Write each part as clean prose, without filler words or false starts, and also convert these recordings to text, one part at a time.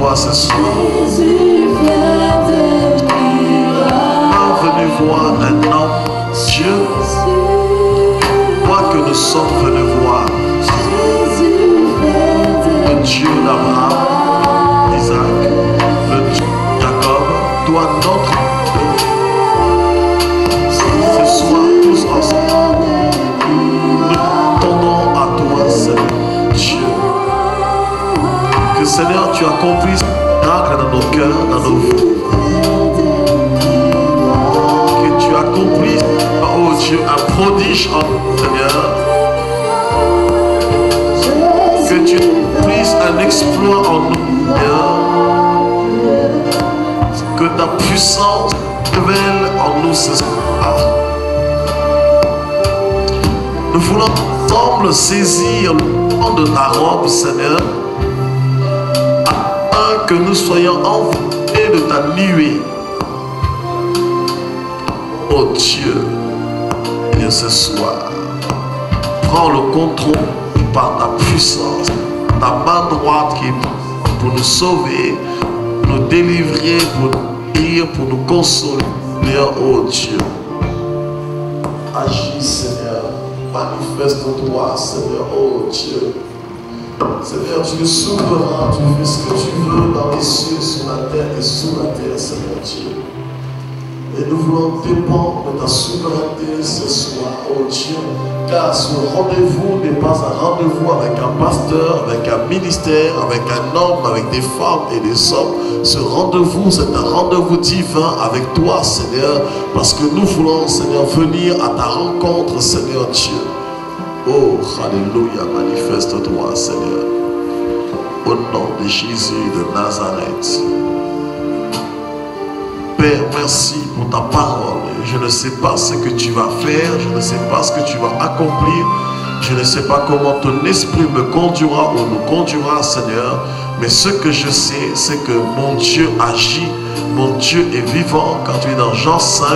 toi ce soir. Pas venu voir un homme, Dieu. Toi que nous sommes venus voir le Dieu d'Abraham, d'Isaac, le Dieu de Jacob, toi notre Dieu. Ce soir, tous ensemble, nous tendons à toi, Seigneur Dieu. Que Seigneur, tu accomplisses miracle dans nos cœurs, dans nos vies. Que tu accomplisses, oh Dieu, un prodige en nous, Seigneur. Que tu accomplisses un exploit en nous, Seigneur. Que ta puissance révèle en nous ce soir. Nous voulons ensemble saisir le temps de ta robe, Seigneur, afin que nous soyons enveloppés de ta nuée. Oh Dieu, et ce soir, prends le contrôle par ta puissance, ta main droite qui est pour nous sauver, pour nous délivrer, pour nous guérir, pour nous consoler. Oh Dieu, agis Seigneur, manifeste-toi Seigneur, oh Dieu. Seigneur, tu es souverain, tu fais ce que tu veux dans les cieux, sur la terre et sous la terre, Seigneur Dieu. Et nous voulons dépendre de ta souveraineté ce soir, oh Dieu, car ce rendez-vous n'est pas un rendez-vous avec un pasteur, avec un ministère, avec un homme, avec des femmes et des hommes. Ce rendez-vous, c'est un rendez-vous divin avec toi, Seigneur, parce que nous voulons, Seigneur, venir à ta rencontre, Seigneur Dieu. Oh, alléluia, manifeste-toi, Seigneur, au nom de Jésus de Nazareth. Père, merci pour ta parole. Je ne sais pas ce que tu vas faire, je ne sais pas ce que tu vas accomplir, je ne sais pas comment ton esprit me conduira ou nous conduira, Seigneur, mais ce que je sais, c'est que mon Dieu agit, mon Dieu est vivant. Quand tu es dans Jean 5,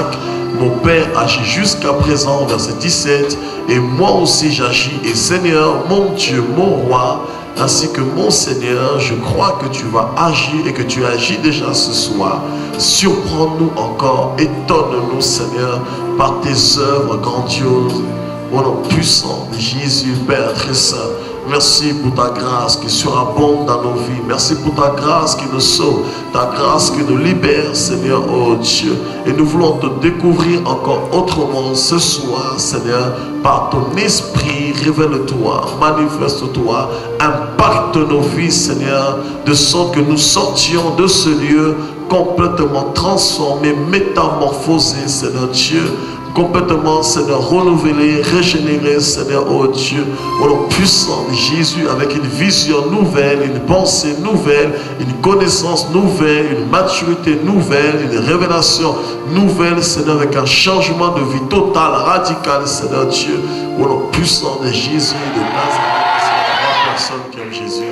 mon Père agit jusqu'à présent, verset 17, et moi aussi j'agis, et Seigneur, mon Dieu, mon roi, ainsi que mon Seigneur, je crois que tu vas agir et que tu agis déjà ce soir. Surprends-nous encore, étonne-nous, Seigneur, par tes œuvres grandioses. Au nom puissant de Jésus, Père très saint, merci pour ta grâce qui surabonde dans nos vies. Merci pour ta grâce qui nous sauve, ta grâce qui nous libère, Seigneur, oh Dieu. Et nous voulons te découvrir encore autrement ce soir, Seigneur, par ton esprit. Révèle-toi, manifeste-toi, impacte nos vies, Seigneur, de sorte que nous sortions de ce lieu complètement transformés, métamorphosés, Seigneur Dieu, complètement, Seigneur, renouvelé, régénéré, Seigneur, oh Dieu, au nom puissant de Jésus, avec une vision nouvelle, une pensée nouvelle, une connaissance nouvelle, une maturité nouvelle, une révélation nouvelle, Seigneur, avec un changement de vie total, radical, Seigneur Dieu, au nom puissant de Jésus de Nazareth. Est-ce qu'il y a 3 personnes qui aiment Jésus?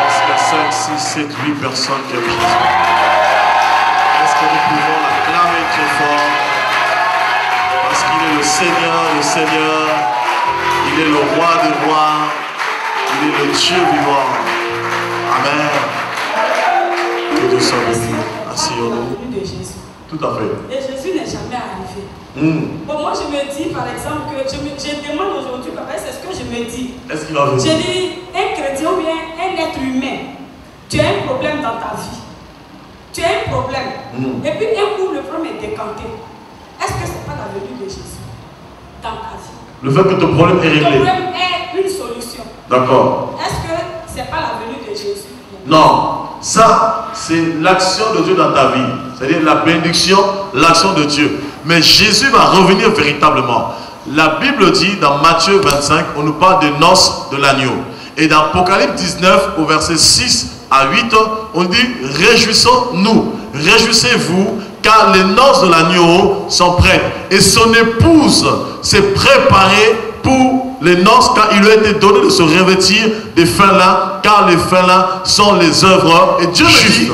Est-ce qu'il y a 5, 6, 7, 8 personnes qui aiment Jésus? Est-ce que nous pouvons l'acclamer très fort? Parce qu'il est le Seigneur, il est le roi des rois, il est le Dieu vivant. Amen. Que Dieu soit béni. Asseyons-nous. Tout à fait. Et Jésus n'est jamais arrivé. Bon, moi je me dis par exemple que je demande aujourd'hui, c'est ce que je me dis. Est-ce qu'il va venir? Je dis, un chrétien ou bien un être humain, tu as un problème dans ta vie. Tu as un problème. Et puis un coup, le problème est décanté. Est-ce que ce n'est pas la venue de Jésus dans ta vie? Le fait que ton problème est réglé. Ton problème est une solution. D'accord. Est-ce que ce n'est pas la venue de Jésus? Non. Ça, c'est l'action de Dieu dans ta vie. C'est-à-dire la bénédiction, l'action de Dieu. Mais Jésus va revenir véritablement. La Bible dit dans Matthieu 25, on nous parle des noces de l'agneau. Et dans Apocalypse 19, au verset 6 à 8, on dit, réjouissons-nous, réjouissez-vous, car les noces de l'agneau sont prêtes. Et son épouse s'est préparée pour les noces, car il lui a été donné de se revêtir des fins lins, car les fins lins sont les œuvres. Et Dieu me dit,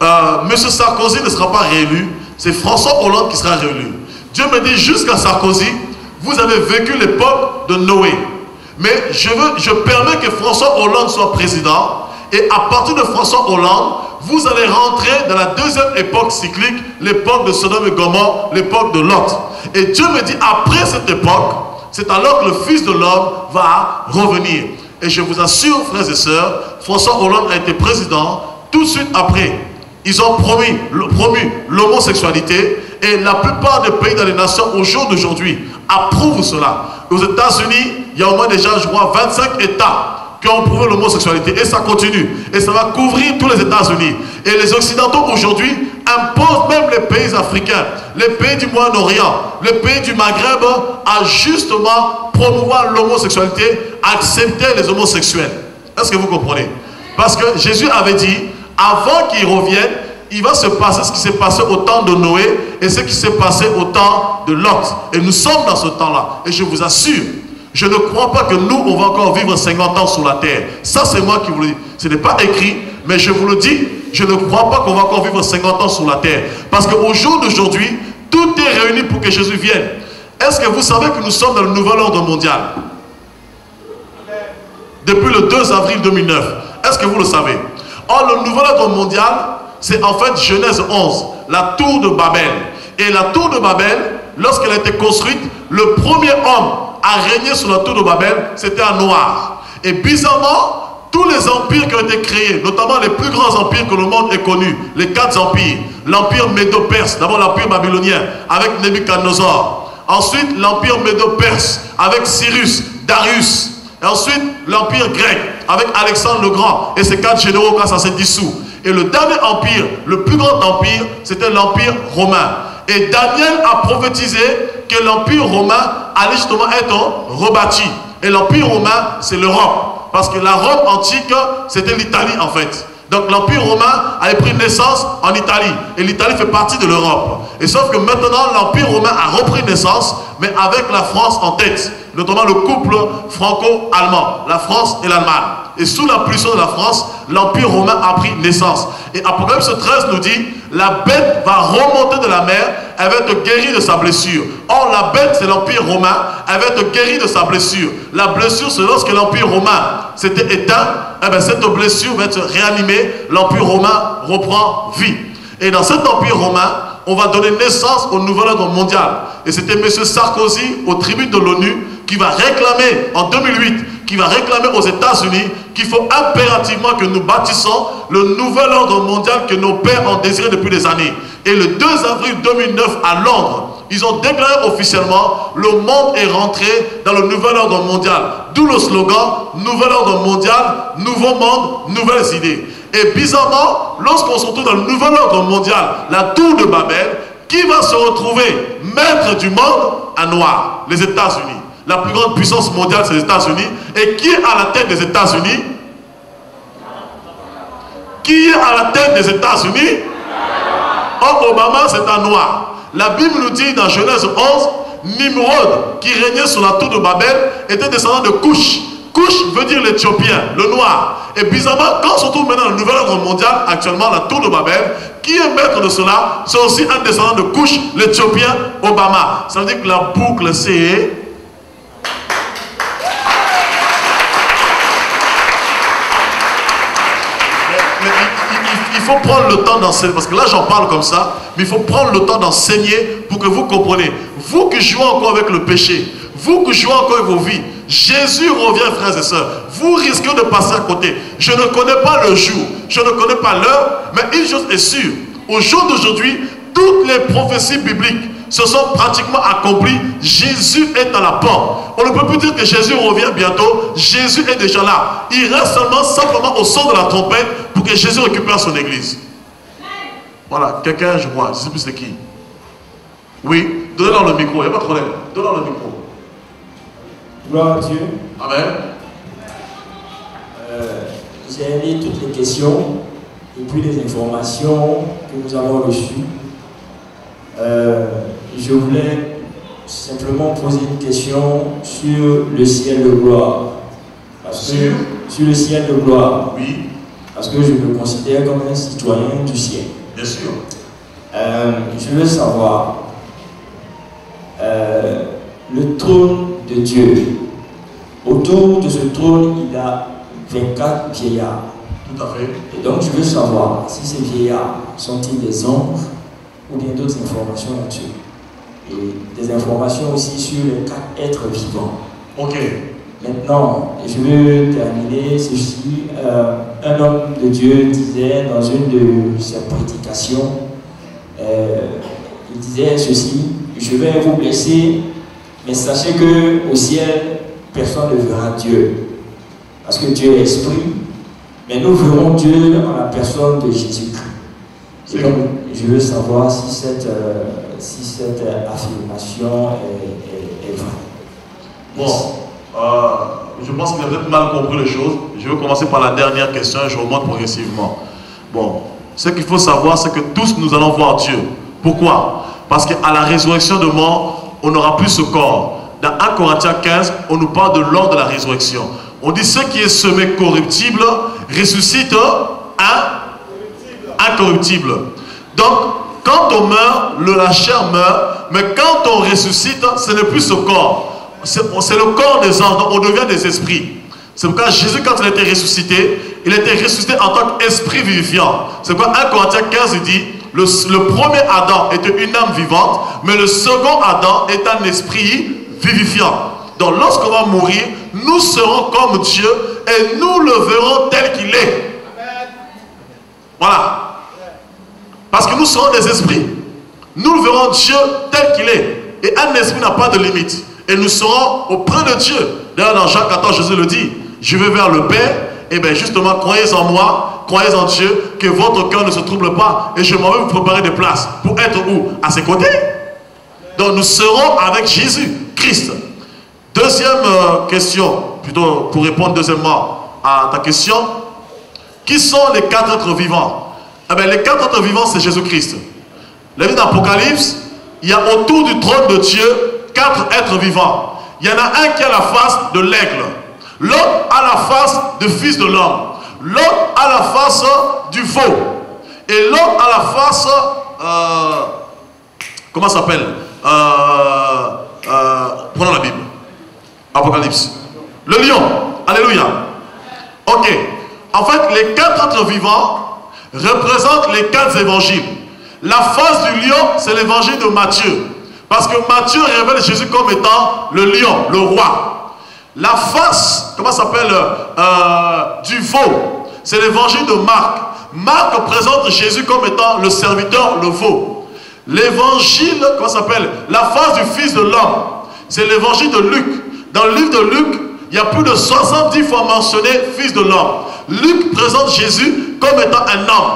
M. Sarkozy ne sera pas réélu, c'est François Hollande qui sera réélu. Dieu me dit, jusqu'à Sarkozy, vous avez vécu l'époque de Noé. Mais je permets que François Hollande soit président. Et à partir de François Hollande, vous allez rentrer dans la deuxième époque cyclique, l'époque de Sodome et Gomorrhe, l'époque de Lot. Et Dieu me dit, après cette époque, c'est alors que le Fils de l'homme va revenir. Et je vous assure, frères et sœurs, François Hollande a été président. Tout de suite après, ils ont promu l'homosexualité. Et la plupart des pays dans les nations, au jour d'aujourd'hui, approuvent cela. Aux États-Unis, il y a au moins déjà, je crois, 25 États qui ont prouvé l'homosexualité. Et ça continue. Et ça va couvrir tous les États-Unis. Et les Occidentaux, aujourd'hui, imposent même les pays africains, les pays du Moyen-Orient, les pays du Maghreb, à justement promouvoir l'homosexualité, accepter les homosexuels. Est-ce que vous comprenez? Parce que Jésus avait dit, avant qu'il revienne, il va se passer ce qui s'est passé au temps de Noé et ce qui s'est passé au temps de Lot. Et nous sommes dans ce temps-là. Et je vous assure, je ne crois pas que nous, on va encore vivre 50 ans sur la terre. Ça, c'est moi qui vous le dis. Ce n'est pas écrit, mais je vous le dis, je ne crois pas qu'on va encore vivre 50 ans sur la terre. Parce qu'au jour d'aujourd'hui, tout est réuni pour que Jésus vienne. Est-ce que vous savez que nous sommes dans le nouvel ordre mondial? Depuis le 2 avril 2009. Est-ce que vous le savez? Or, le nouvel ordre mondial, c'est en fait Genèse 11, la tour de Babel. Et la tour de Babel, lorsqu'elle a été construite, le premier homme à régner sur la tour de Babel, c'était un noir. Et bizarrement, tous les empires qui ont été créés, notamment les plus grands empires que le monde ait connus, les 4 empires, l'empire médo-perse, d'abord l'empire babylonien avec Nebuchadnezzar, ensuite l'empire médo-perse avec Cyrus, Darius, et ensuite l'empire grec avec Alexandre le Grand et ses 4 généraux quand ça s'est dissous. Et le dernier empire, le plus grand empire, c'était l'empire romain. Et Daniel a prophétisé que l'empire romain allait justement être rebâti. Et l'empire romain, c'est l'Europe. Parce que la Rome antique, c'était l'Italie en fait. Donc l'empire romain avait pris naissance en Italie. Et l'Italie fait partie de l'Europe. Et sauf que maintenant, l'empire romain a repris naissance, mais avec la France en tête. Notamment le couple franco-allemand, la France et l'Allemagne. Et sous la puissance de la France, l'empire romain a pris naissance. Et Apocalypse 13 nous dit, la bête va remonter de la mer, elle va être guérie de sa blessure. Or, la bête, c'est l'empire romain, elle va être guérie de sa blessure. La blessure, c'est lorsque l'empire romain s'était éteint, eh bien, cette blessure va être réanimée, l'empire romain reprend vie. Et dans cet empire romain, on va donner naissance au nouvel ordre mondial. Et c'était M. Sarkozy, au tribune de l'ONU, qui va réclamer, en 2008, qui va réclamer aux États-Unis qu'il faut impérativement que nous bâtissons le nouvel ordre mondial que nos pères ont désiré depuis des années. Et le 2 avril 2009 à Londres, ils ont déclaré officiellement le monde est rentré dans le nouvel ordre mondial. D'où le slogan nouvel ordre mondial, nouveau monde, nouvelles idées. Et bizarrement, lorsqu'on se retrouve dans le nouvel ordre mondial, la tour de Babel, qui va se retrouver maître du monde? Un noir, les États-Unis. La plus grande puissance mondiale, c'est les États-Unis. Et qui est à la tête des États-Unis? Qui est à la tête des États-Unis? Or, Obama, c'est un noir. La Bible nous dit dans Genèse 11, Nimrod, qui régnait sur la tour de Babel, était descendant de Cush. Cush veut dire l'Éthiopien, le noir. Et bizarrement, quand on se trouve maintenant dans le nouvel ordre mondial, actuellement, la tour de Babel, qui est maître de cela? C'est aussi un descendant de Cush, l'Éthiopien, Obama. Ça veut dire que la boucle, c'est... Il faut prendre le temps d'enseigner, parce que là j'en parle comme ça, mais il faut prendre le temps d'enseigner pour que vous compreniez. Vous qui jouez encore avec le péché, vous qui jouez encore avec vos vies, Jésus revient, frères et sœurs. Vous risquez de passer à côté. Je ne connais pas le jour, je ne connais pas l'heure, mais une chose est sûre, au jour d'aujourd'hui, toutes les prophéties bibliques se sont pratiquement accomplies. Jésus est à la porte. On ne peut plus dire que Jésus revient bientôt. Jésus est déjà là. Il reste seulement simplement au son de la trompette pour que Jésus récupère son église. Voilà, quelqu'un, je vois, je ne sais plus c'est qui. Oui, donnez-leur le micro, il n'y a pas de problème. Donnez-leur le micro. Gloire à Dieu. Amen. J'ai lu toutes les questions et puis les informations que nous avons reçues. Je voulais simplement poser une question sur le ciel de gloire. Parce que, sur le ciel de gloire. Oui. Parce que je me considère comme un citoyen du ciel. Bien sûr. Je veux savoir le trône de Dieu. Autour de ce trône, il y a 24 vieillards. Tout à fait. Et donc je veux savoir si ces vieillards sont-ils des anges ou bien d'autres informations là-dessus. Et des informations aussi sur les 4 êtres vivants. Ok. Maintenant, je veux terminer ceci. Un homme de Dieu disait dans une de ses prédications, il disait ceci: je vais vous blesser, mais sachez que au ciel, personne ne verra Dieu. Parce que Dieu est esprit, mais nous verrons Dieu en la personne de Jésus-Christ. Et donc, je veux savoir si cette affirmation est vraie. Bon, je pense qu'il a peut-être mal compris les choses. Je vais commencer par la dernière question et je remonte progressivement. Bon, ce qu'il faut savoir, c'est que tous nous allons voir Dieu. Pourquoi? Parce qu'à la résurrection de mort, on n'aura plus ce corps. Dans 1 Corinthiens 15, on nous parle de l'ordre de la résurrection. On dit ce qui est semé corruptible ressuscite incorruptible. Donc, quand on meurt, la chair meurt, mais quand on ressuscite, ce n'est plus ce corps. C'est le corps des anges, donc on devient des esprits. C'est pourquoi Jésus, quand il a été ressuscité, il a été ressuscité en tant qu'esprit vivifiant. C'est pourquoi 1 Corinthiens 15 il dit, le premier Adam était une âme vivante, mais le second Adam est un esprit vivifiant. Donc lorsqu'on va mourir, nous serons comme Dieu et nous le verrons tel qu'il est. Voilà. Parce que nous serons des esprits. Nous le verrons Dieu tel qu'il est. Et un esprit n'a pas de limite. Et nous serons auprès de Dieu. D'ailleurs dans Jean 14, Jésus le dit, je vais vers le Père. Et bien justement, croyez en moi, croyez en Dieu, que votre cœur ne se trouble pas. Et je m'en vais vous préparer des places. Pour être où? À ses côtés. Donc nous serons avec Jésus, Christ. Deuxième question, plutôt pour répondre deuxièmement à ta question. Qui sont les 4 êtres vivants? Eh bien, les 4 êtres vivants, c'est Jésus-Christ. Le livre d'Apocalypse, il y a autour du trône de Dieu 4 êtres vivants. Il y en a un qui a la face de l'aigle, l'autre a la face du fils de l'homme, l'autre a la face du veau, et l'autre a la face, comment ça s'appelle? Prenons la Bible. Apocalypse. Le lion. Alléluia. Ok. En fait, les 4 êtres vivants représentent les 4 évangiles. La face du lion, c'est l'évangile de Matthieu. Parce que Matthieu révèle Jésus comme étant le lion, le roi. La face, comment ça s'appelle, du veau, c'est l'évangile de Marc. Marc présente Jésus comme étant le serviteur, le veau. L'évangile, comment ça s'appelle, la face du fils de l'homme, c'est l'évangile de Luc. Dans le livre de Luc, il y a plus de 70 fois mentionné fils de l'homme. Luc présente Jésus comme étant un homme.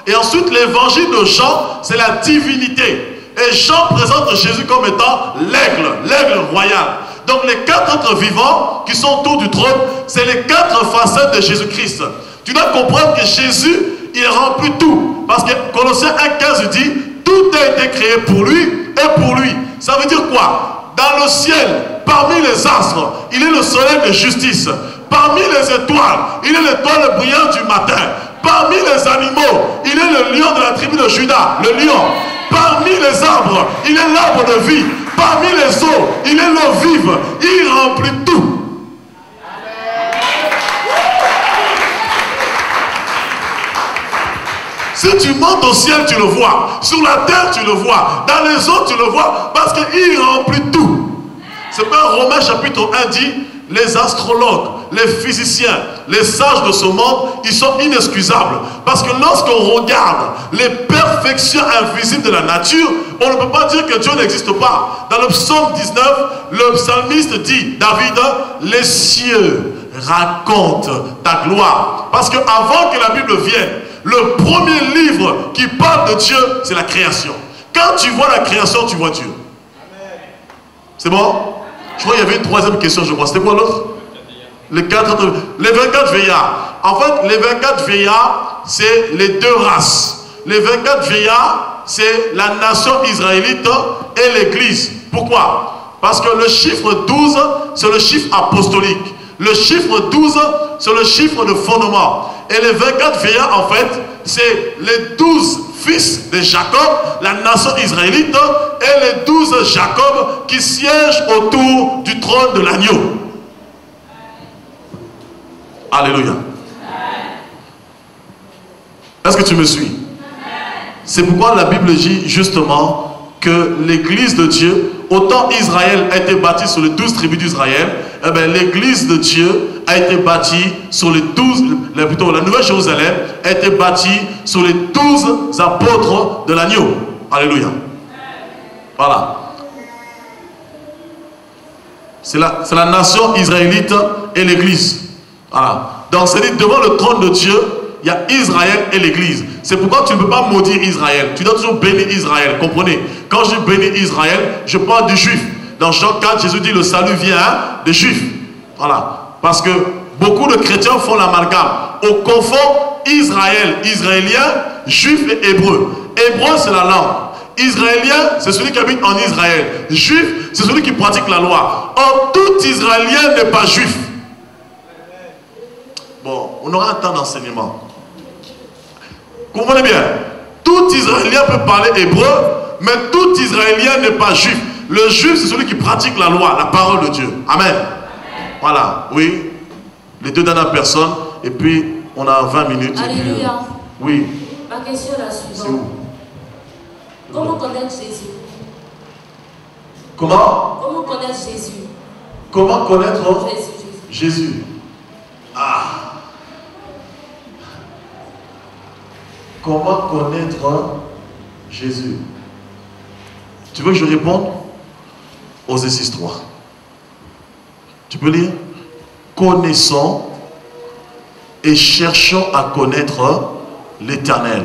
Et ensuite, l'évangile de Jean, c'est la divinité. Et Jean présente Jésus comme étant l'aigle royal. Donc les 4 êtres vivants qui sont autour du trône, c'est les 4 facettes de Jésus-Christ. Tu dois comprendre que Jésus, il remplit tout. Parce que Colossiens 1,15 dit, tout a été créé pour lui et pour lui. Ça veut dire quoi? Dans le ciel, parmi les astres, il est le soleil de justice. Parmi les étoiles, il est l'étoile brillante du matin. Parmi les animaux, il est le lion de la tribu de Juda, le lion. Parmi les arbres, il est l'arbre de vie. Parmi les eaux, il est l'eau vive. Il remplit tout. Si tu montes au ciel, tu le vois. Sur la terre, tu le vois. Dans les eaux, tu le vois. Parce qu'il remplit tout. C'est pourquoi Romains chapitre 1 dit, les astrologues, les physiciens, les sages de ce monde, ils sont inexcusables. Parce que lorsqu'on regarde les perfections invisibles de la nature, on ne peut pas dire que Dieu n'existe pas. Dans le psaume 19, le psalmiste dit, David, les cieux racontent ta gloire. Parce qu'avant que la Bible vienne, le premier livre qui parle de Dieu, c'est la création. Quand tu vois la création, tu vois Dieu. C'est bon? Je crois qu'il y avait une troisième question, je crois. C'était quoi l'autre? Les 24 vieillards. En fait, les 24 vieillards, c'est les 2 races. Les 24 vieillards, c'est la nation israélite et l'église. Pourquoi? Parce que le chiffre 12, c'est le chiffre apostolique. Le chiffre 12, c'est le chiffre de fondement. Et les 24 vieillards, en fait, c'est les 12 fils de Jacob, la nation israélite, et les 12 Jacob qui siègent autour du trône de l'agneau. Alléluia. Est-ce que tu me suis? C'est pourquoi la Bible dit justement que l'église de Dieu, autant Israël a été bâti sur les 12 tribus d'Israël, eh bien l'église de Dieu a été bâtie sur les 12, plutôt la Nouvelle Jérusalem a été bâtie sur les 12 apôtres de l'agneau. Alléluia. Voilà. C'est la nation israélite et l'église. Voilà. Donc c'est dit, devant le trône de Dieu, il y a Israël et l'église. C'est pourquoi tu ne peux pas maudire Israël. Tu dois toujours bénir Israël. Comprenez? Quand je bénis Israël, je parle des juifs. Dans Jean 4, Jésus dit le salut vient des juifs. Voilà. Parce que beaucoup de chrétiens font l'amalgame. On confond Israël, israélien, juif et hébreu. Hébreu, c'est la langue. Israélien, c'est celui qui habite en Israël. Juif, c'est celui qui pratique la loi. Or, tout Israélien n'est pas juif. Bon, on aura un temps d'enseignement. Comprenez bien. Tout Israélien peut parler hébreu, mais tout Israélien n'est pas juif. Le juif, c'est celui qui pratique la loi, la parole de Dieu. Amen. Voilà, oui. Les deux dernières personnes, et puis on a 20 minutes. Alléluia. Oui. Ma question est la suivante. C'est où? Comment connaître Jésus? Comment? Comment connaître Jésus? Comment connaître Jésus. Jésus? Ah. Comment connaître Jésus? Tu veux que je réponde? Osée 6:3. Tu peux lire? Connaissons et cherchons à connaître l'Éternel.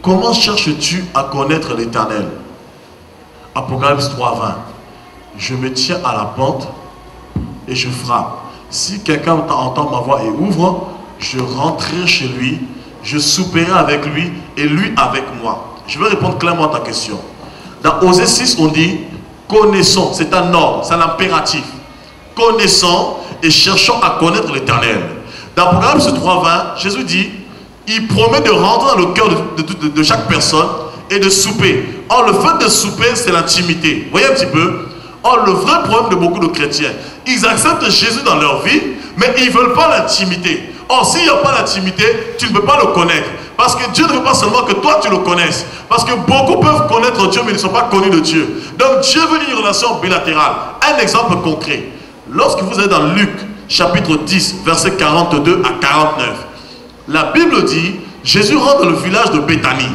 Comment cherches-tu à connaître l'Éternel? Apocalypse 3:20. Je me tiens à la porte et je frappe. Si quelqu'un entend ma voix et ouvre, je rentrerai chez lui, je souperai avec lui et lui avec moi. Je vais répondre clairement à ta question. Dans Osée 6, on dit connaissons, c'est un ordre, c'est un impératif. Connaissons et cherchons à connaître l'Éternel. Dans Apocalypse 3:20, Jésus dit, il promet de rentrer dans le cœur de chaque personne et de souper. Or, le fait de souper, c'est l'intimité. Vous voyez un petit peu? Or, le vrai problème de beaucoup de chrétiens, ils acceptent Jésus dans leur vie, mais ils ne veulent pas l'intimité. Or, s'il n'y a pas l'intimité, tu ne peux pas le connaître. Parce que Dieu ne veut pas seulement que toi tu le connaisses. Parce que beaucoup peuvent connaître Dieu, mais ils ne sont pas connus de Dieu. Donc, Dieu veut une relation bilatérale. Un exemple concret. Lorsque vous êtes dans Luc, chapitre 10, versets 42 à 49, la Bible dit, Jésus rentre dans le village de Béthanie.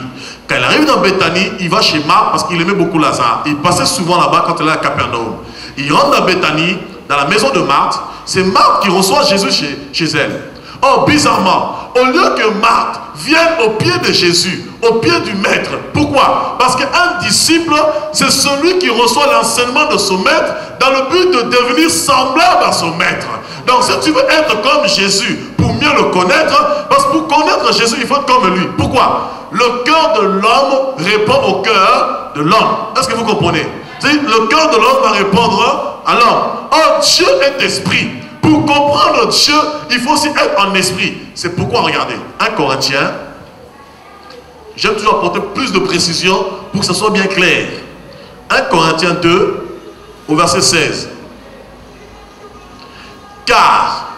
Quand il arrive dans Béthanie, il va chez Marthe parce qu'il aimait beaucoup Lazare. Il passait souvent là-bas quand il allait à Capernaum. Il rentre dans Béthanie, dans la maison de Marthe. C'est Marthe qui reçoit Jésus chez elle. Or, bizarrement, au lieu que Marthe vienne au pied de Jésus, au pied du maître. Pourquoi? Parce qu'un disciple, c'est celui qui reçoit l'enseignement de son maître dans le but de devenir semblable à son maître. Donc, si tu veux être comme Jésus pour mieux le connaître, parce que pour connaître Jésus, il faut être comme lui. Pourquoi? Le cœur de l'homme répond au cœur de l'homme. Est-ce que vous comprenez? Le cœur de l'homme va répondre à l'homme. Or, Dieu est esprit. Pour comprendre Dieu, il faut aussi être en esprit. C'est pourquoi, regardez, 1 Corinthiens, j'aime toujours apporter plus de précision pour que ça soit bien clair. 1 Corinthiens 2, au verset 16. Car,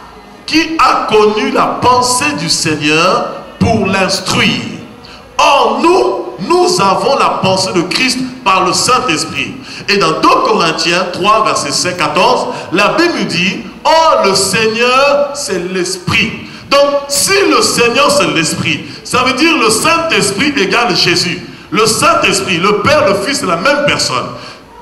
qui a connu la pensée du Seigneur pour l'instruire? Or, nous avons la pensée de Christ par le Saint-Esprit. Et dans 2 Corinthiens 3, verset 14, la Bible dit, oh, le Seigneur, c'est l'Esprit. Donc, si le Seigneur, c'est l'Esprit, ça veut dire le Saint-Esprit égale Jésus. Le Saint-Esprit, le Père, le Fils, c'est la même personne.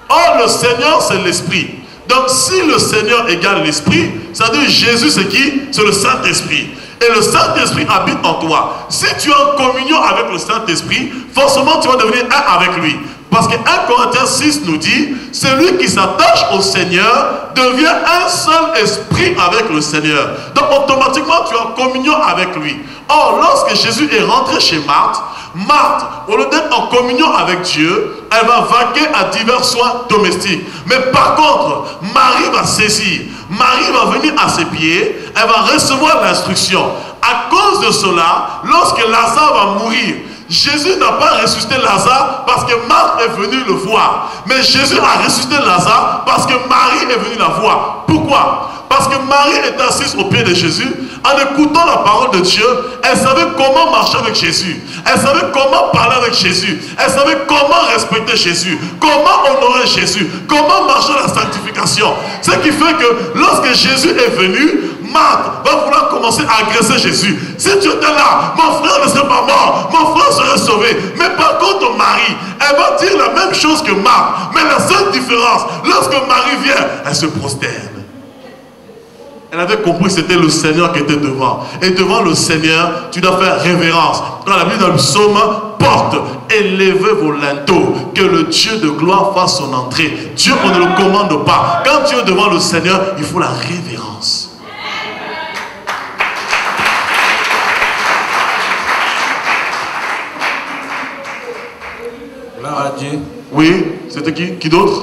Or, le Seigneur, c'est l'Esprit. Donc, si le Seigneur égale l'Esprit, ça veut dire Jésus, c'est qui? C'est le Saint-Esprit. Et le Saint-Esprit habite en toi. Si tu es en communion avec le Saint-Esprit, forcément, tu vas devenir un avec lui. Parce que 1 Corinthiens 6 nous dit, celui qui s'attache au Seigneur devient un seul esprit avec le Seigneur. Donc automatiquement tu es en communion avec lui. Or, lorsque Jésus est rentré chez Marthe, Marthe, au lieu d'être en communion avec Dieu, elle va vaquer à divers soins domestiques. Mais par contre, Marie va saisir. Marie va venir à ses pieds, elle va recevoir l'instruction. À cause de cela, lorsque Lazare va mourir, Jésus n'a pas ressuscité Lazare parce que Marthe est venue le voir. Mais Jésus a ressuscité Lazare parce que Marie est venue la voir. Pourquoi? Parce que Marie est assise au pied de Jésus, en écoutant la parole de Dieu, elle savait comment marcher avec Jésus. Elle savait comment parler avec Jésus. Elle savait comment respecter Jésus, comment honorer Jésus, comment marcher la sanctification. Ce qui fait que lorsque Jésus est venu, Marthe va vouloir commencer à agresser Jésus. Si tu étais là, mon frère ne serait pas mort, mon frère serait sauvé. Mais par contre, Marie, elle va dire la même chose que Marthe. Mais la seule différence, lorsque Marie vient, elle se prosterne. Elle avait compris que c'était le Seigneur qui était devant. Et devant le Seigneur, tu dois faire révérence. Dans la Bible, dans le psaume, porte, élevez vos linteaux, que le Dieu de gloire fasse son entrée. Dieu, on ne le commande pas. Quand tu es devant le Seigneur, il faut la révérence. Gloire à Dieu. Oui, c'était qui? Qui d'autre?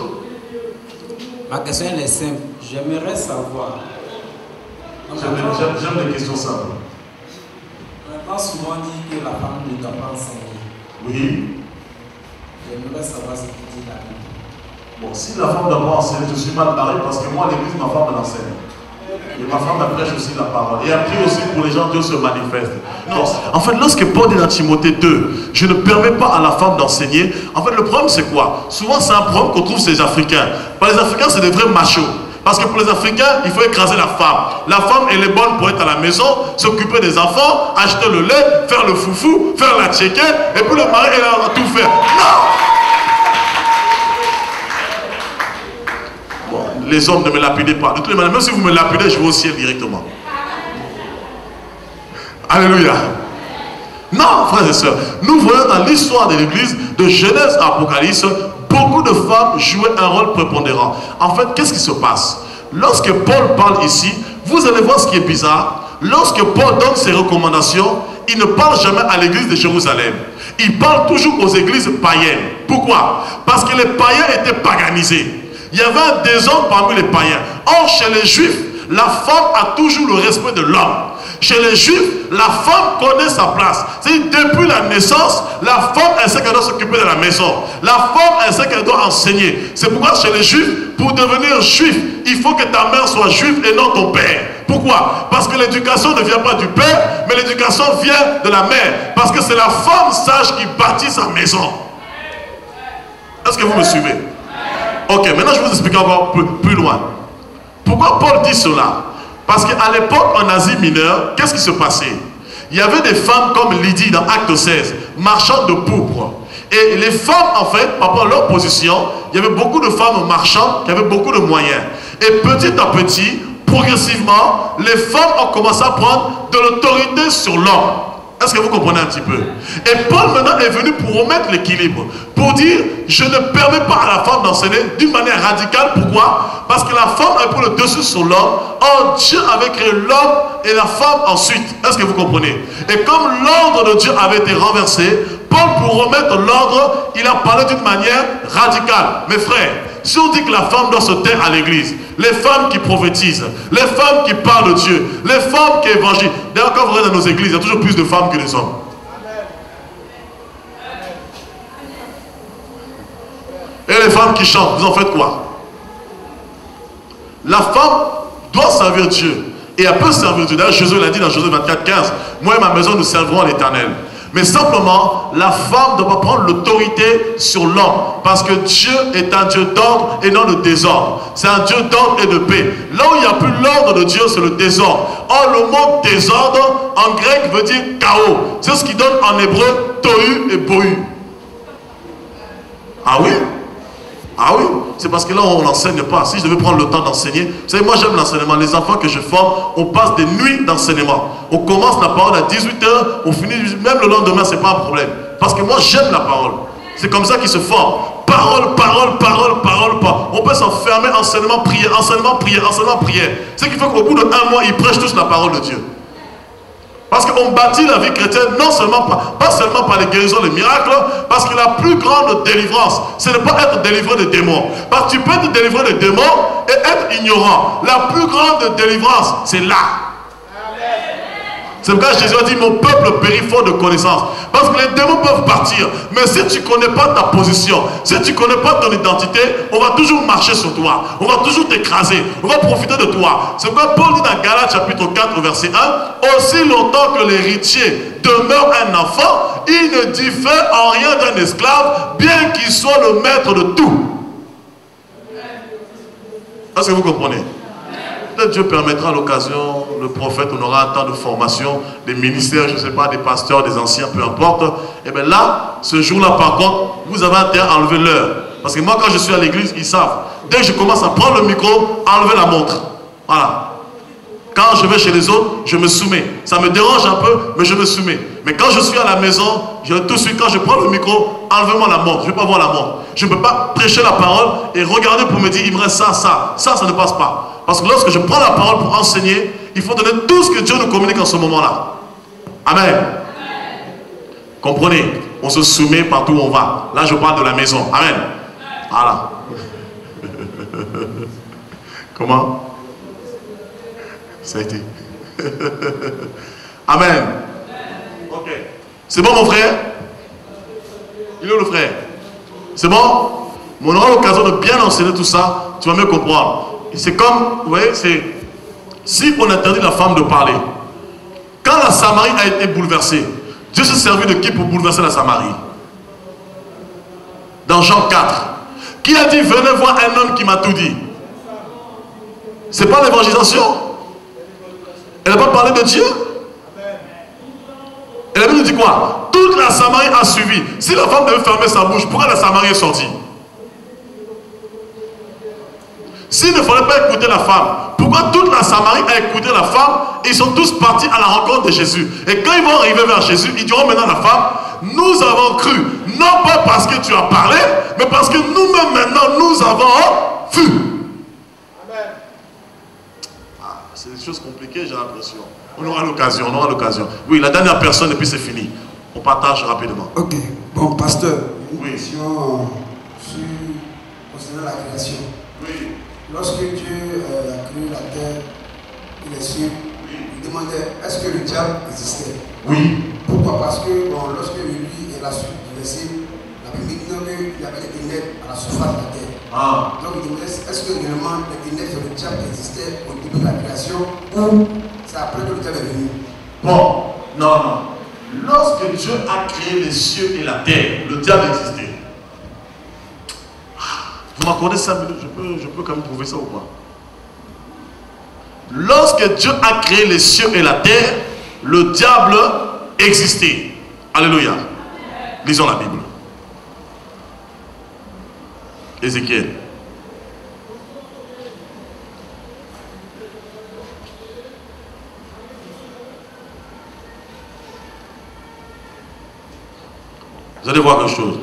Ma question elle est simple. J'aimerais savoir. J'aime les questions simples. On a souvent dit que la femme ne doit pas enseigner. Oui. J'aimerais savoir ce qu'il dit là. Bon, si la femme ne doit pas enseigner, je suis mal barré parce que moi, à l'église, ma femme elle enseigne. Et ma femme elle prêche aussi la parole. Et elle prie aussi pour les gens, Dieu se manifeste. Non, en fait, lorsque Paul dit dans Timothée 2, je ne permets pas à la femme d'enseigner. En fait, le problème c'est quoi? Souvent, c'est un problème qu'on trouve chez les Africains. Pour les Africains, c'est des vrais machos. Parce que pour les Africains, il faut écraser la femme. La femme, elle est bonne pour être à la maison, s'occuper des enfants, acheter le lait, faire le foufou, faire la tchéquette, et puis le mari, elle a tout faire. Non! Bon, les hommes, ne me lapidez pas. De toutes les manières, même si vous me lapidez, je vais au ciel directement. Alléluia. Non, frères et sœurs, nous voyons dans l'histoire de l'église, de Genèse à Apocalypse, beaucoup de femmes jouaient un rôle prépondérant. En fait, qu'est-ce qui se passe? Lorsque Paul parle ici, vous allez voir ce qui est bizarre. Lorsque Paul donne ses recommandations, il ne parle jamais à l'église de Jérusalem. Il parle toujours aux églises païennes. Pourquoi? Parce que les païens étaient paganisés. Il y avait un désordre parmi les païens. Or, chez les juifs, la femme a toujours le respect de l'homme. Chez les juifs, la femme connaît sa place. C'est-à-dire, depuis la naissance, la femme, elle sait qu'elle doit s'occuper de la maison. La femme, elle sait qu'elle doit enseigner. C'est pourquoi chez les juifs, pour devenir juif, il faut que ta mère soit juive et non ton père. Pourquoi? Parce que l'éducation ne vient pas du père, mais l'éducation vient de la mère. Parce que c'est la femme sage qui bâtit sa maison. Est-ce que vous me suivez? Ok, maintenant je vais vous expliquer encore plus loin. Pourquoi Paul dit cela? Parce qu'à l'époque, en Asie mineure, qu'est-ce qui se passait? Il y avait des femmes comme Lydie dans Acte 16, marchandes de pourpre. Et les femmes, en fait, par rapport à leur position, il y avait beaucoup de femmes marchandes qui avaient beaucoup de moyens. Et petit à petit, progressivement, les femmes ont commencé à prendre de l'autorité sur l'homme. Est-ce que vous comprenez un petit peu? Et Paul maintenant est venu pour remettre l'équilibre. Pour dire, je ne permets pas à la femme d'enseigner d'une manière radicale. Pourquoi? Parce que la femme a pris le dessus sur l'homme. Or, Dieu avait créé l'homme et la femme ensuite. Est-ce que vous comprenez? Et comme l'ordre de Dieu avait été renversé, Paul, pour remettre l'ordre, il a parlé d'une manière radicale. Mes frères, si on dit que la femme doit se taire à l'église, les femmes qui prophétisent, les femmes qui parlent de Dieu, les femmes qui évangélisent. D'ailleurs, quand vous regardez dans nos églises, il y a toujours plus de femmes que des hommes. Et les femmes qui chantent, vous en faites quoi? La femme doit servir Dieu. Et elle peut servir Dieu. D'ailleurs, Jésus l'a dit dans Josué 24, 15. Moi et ma maison, nous servirons l'Éternel. Mais simplement, la femme ne doit pas prendre l'autorité sur l'homme. Parce que Dieu est un Dieu d'ordre et non de désordre. C'est un Dieu d'ordre et de paix. Là où il n'y a plus l'ordre de Dieu, c'est le désordre. Or, le mot désordre, en grec, veut dire chaos. C'est ce qui donne en hébreu tohu et bohu. Ah oui? Ah oui, c'est parce que là on n'enseigne pas. Si je devais prendre le temps d'enseigner, vous savez, moi j'aime l'enseignement. Les enfants que je forme, on passe des nuits d'enseignement. On commence la parole à 18 h, on finit même le lendemain, c'est pas un problème. Parce que moi j'aime la parole. C'est comme ça qu'ils se forment. Parole, parole, parole, parole, parole. On peut s'enfermer, enseignement, prière, enseignement, prière, enseignement, prière. Ce qui fait qu'au bout d'un mois, ils prêchent tous la parole de Dieu. Parce qu'on bâtit la vie chrétienne non seulement pas seulement par les guérisons, les miracles, parce que la plus grande délivrance, c'est ne pas être délivré des démons. Parce que tu peux être délivré des démons et être ignorant. La plus grande délivrance, c'est là. C'est pourquoi Jésus a dit, mon peuple périt faute de connaissance. Parce que les démons peuvent partir. Mais si tu ne connais pas ta position, si tu ne connais pas ton identité, on va toujours marcher sur toi. On va toujours t'écraser. On va profiter de toi. C'est pourquoi Paul dit dans Galates chapitre 4 verset 1, aussi longtemps que l'héritier demeure un enfant, il ne diffère en rien d'un esclave, bien qu'il soit le maître de tout. Est-ce que vous comprenez? Peut-être Dieu permettra à l'occasion, le prophète, on aura un temps de formation, des ministères, je ne sais pas, des pasteurs, des anciens, peu importe. Et bien là, ce jour-là, par contre, vous avez intérêt à enlever l'heure. Parce que moi, quand je suis à l'église, ils savent. Dès que je commence à prendre le micro, enlever la montre. Voilà. Quand je vais chez les autres, je me soumets. Ça me dérange un peu, mais je me soumets. Mais quand je suis à la maison, tout de suite, quand je prends le micro, enlevez-moi la montre. Je ne veux pas voir la montre. Je ne peux pas prêcher la parole et regarder pour me dire, il me reste ça, ça. Ça ne passe pas. Parce que lorsque je prends la parole pour enseigner, il faut donner tout ce que Dieu nous communique en ce moment-là. Amen. Comprenez? On se soumet partout où on va. Là, je parle de la maison. Amen. Voilà. Comment? Ça a été. Amen. Ok. C'est bon, mon frère? Il est où le frère? C'est bon? On aura l'occasion de bien enseigner tout ça. Tu vas mieux comprendre. C'est comme, vous voyez, c'est si on interdit la femme de parler. Quand la Samarie a été bouleversée, Dieu s'est servi de qui pour bouleverser la Samarie? Dans Jean 4. Qui a dit, venez voir un homme qui m'a tout dit? C'est pas l'évangélisation? Elle n'a pas parlé de Dieu? Et la Bible nous dit quoi? Toute la Samarie a suivi. Si la femme devait fermer sa bouche, pourquoi la Samarie est sortie? S'il ne fallait pas écouter la femme, pourquoi toute la Samarie a écouté la femme? Et ils sont tous partis à la rencontre de Jésus. Et quand ils vont arriver vers Jésus, ils diront maintenant à la femme, nous avons cru, non pas parce que tu as parlé, mais parce que nous-mêmes maintenant, nous avons vu. Amen. Ah, c'est des choses compliquées, j'ai l'impression. On aura l'occasion, on aura l'occasion. Oui, la dernière personne et puis c'est fini. On partage rapidement. Ok, bon, pasteur, une question concernant la création. Oui. Lorsque Dieu a créé la terre et les cieux, il demandait est-ce que le diable existait? Oui. Pourquoi? Parce que bon, lorsque lui et la suite du verset, la Bible dit qu'il y avait des ténèbres à la surface de la terre. Ah. Donc il demandait est-ce que réellement les ténèbres sur le diable existaient au début de la création ou c'est après que le diable est venu? Bon, non. Lorsque Dieu a créé les cieux et la terre, le diable existait. Vous m'accordez 5 minutes, je peux quand même prouver ça ou pas? Lorsque Dieu a créé les cieux et la terre, le diable existait. Alléluia. Lisons la Bible. Ézéchiel. Vous allez voir quelque chose.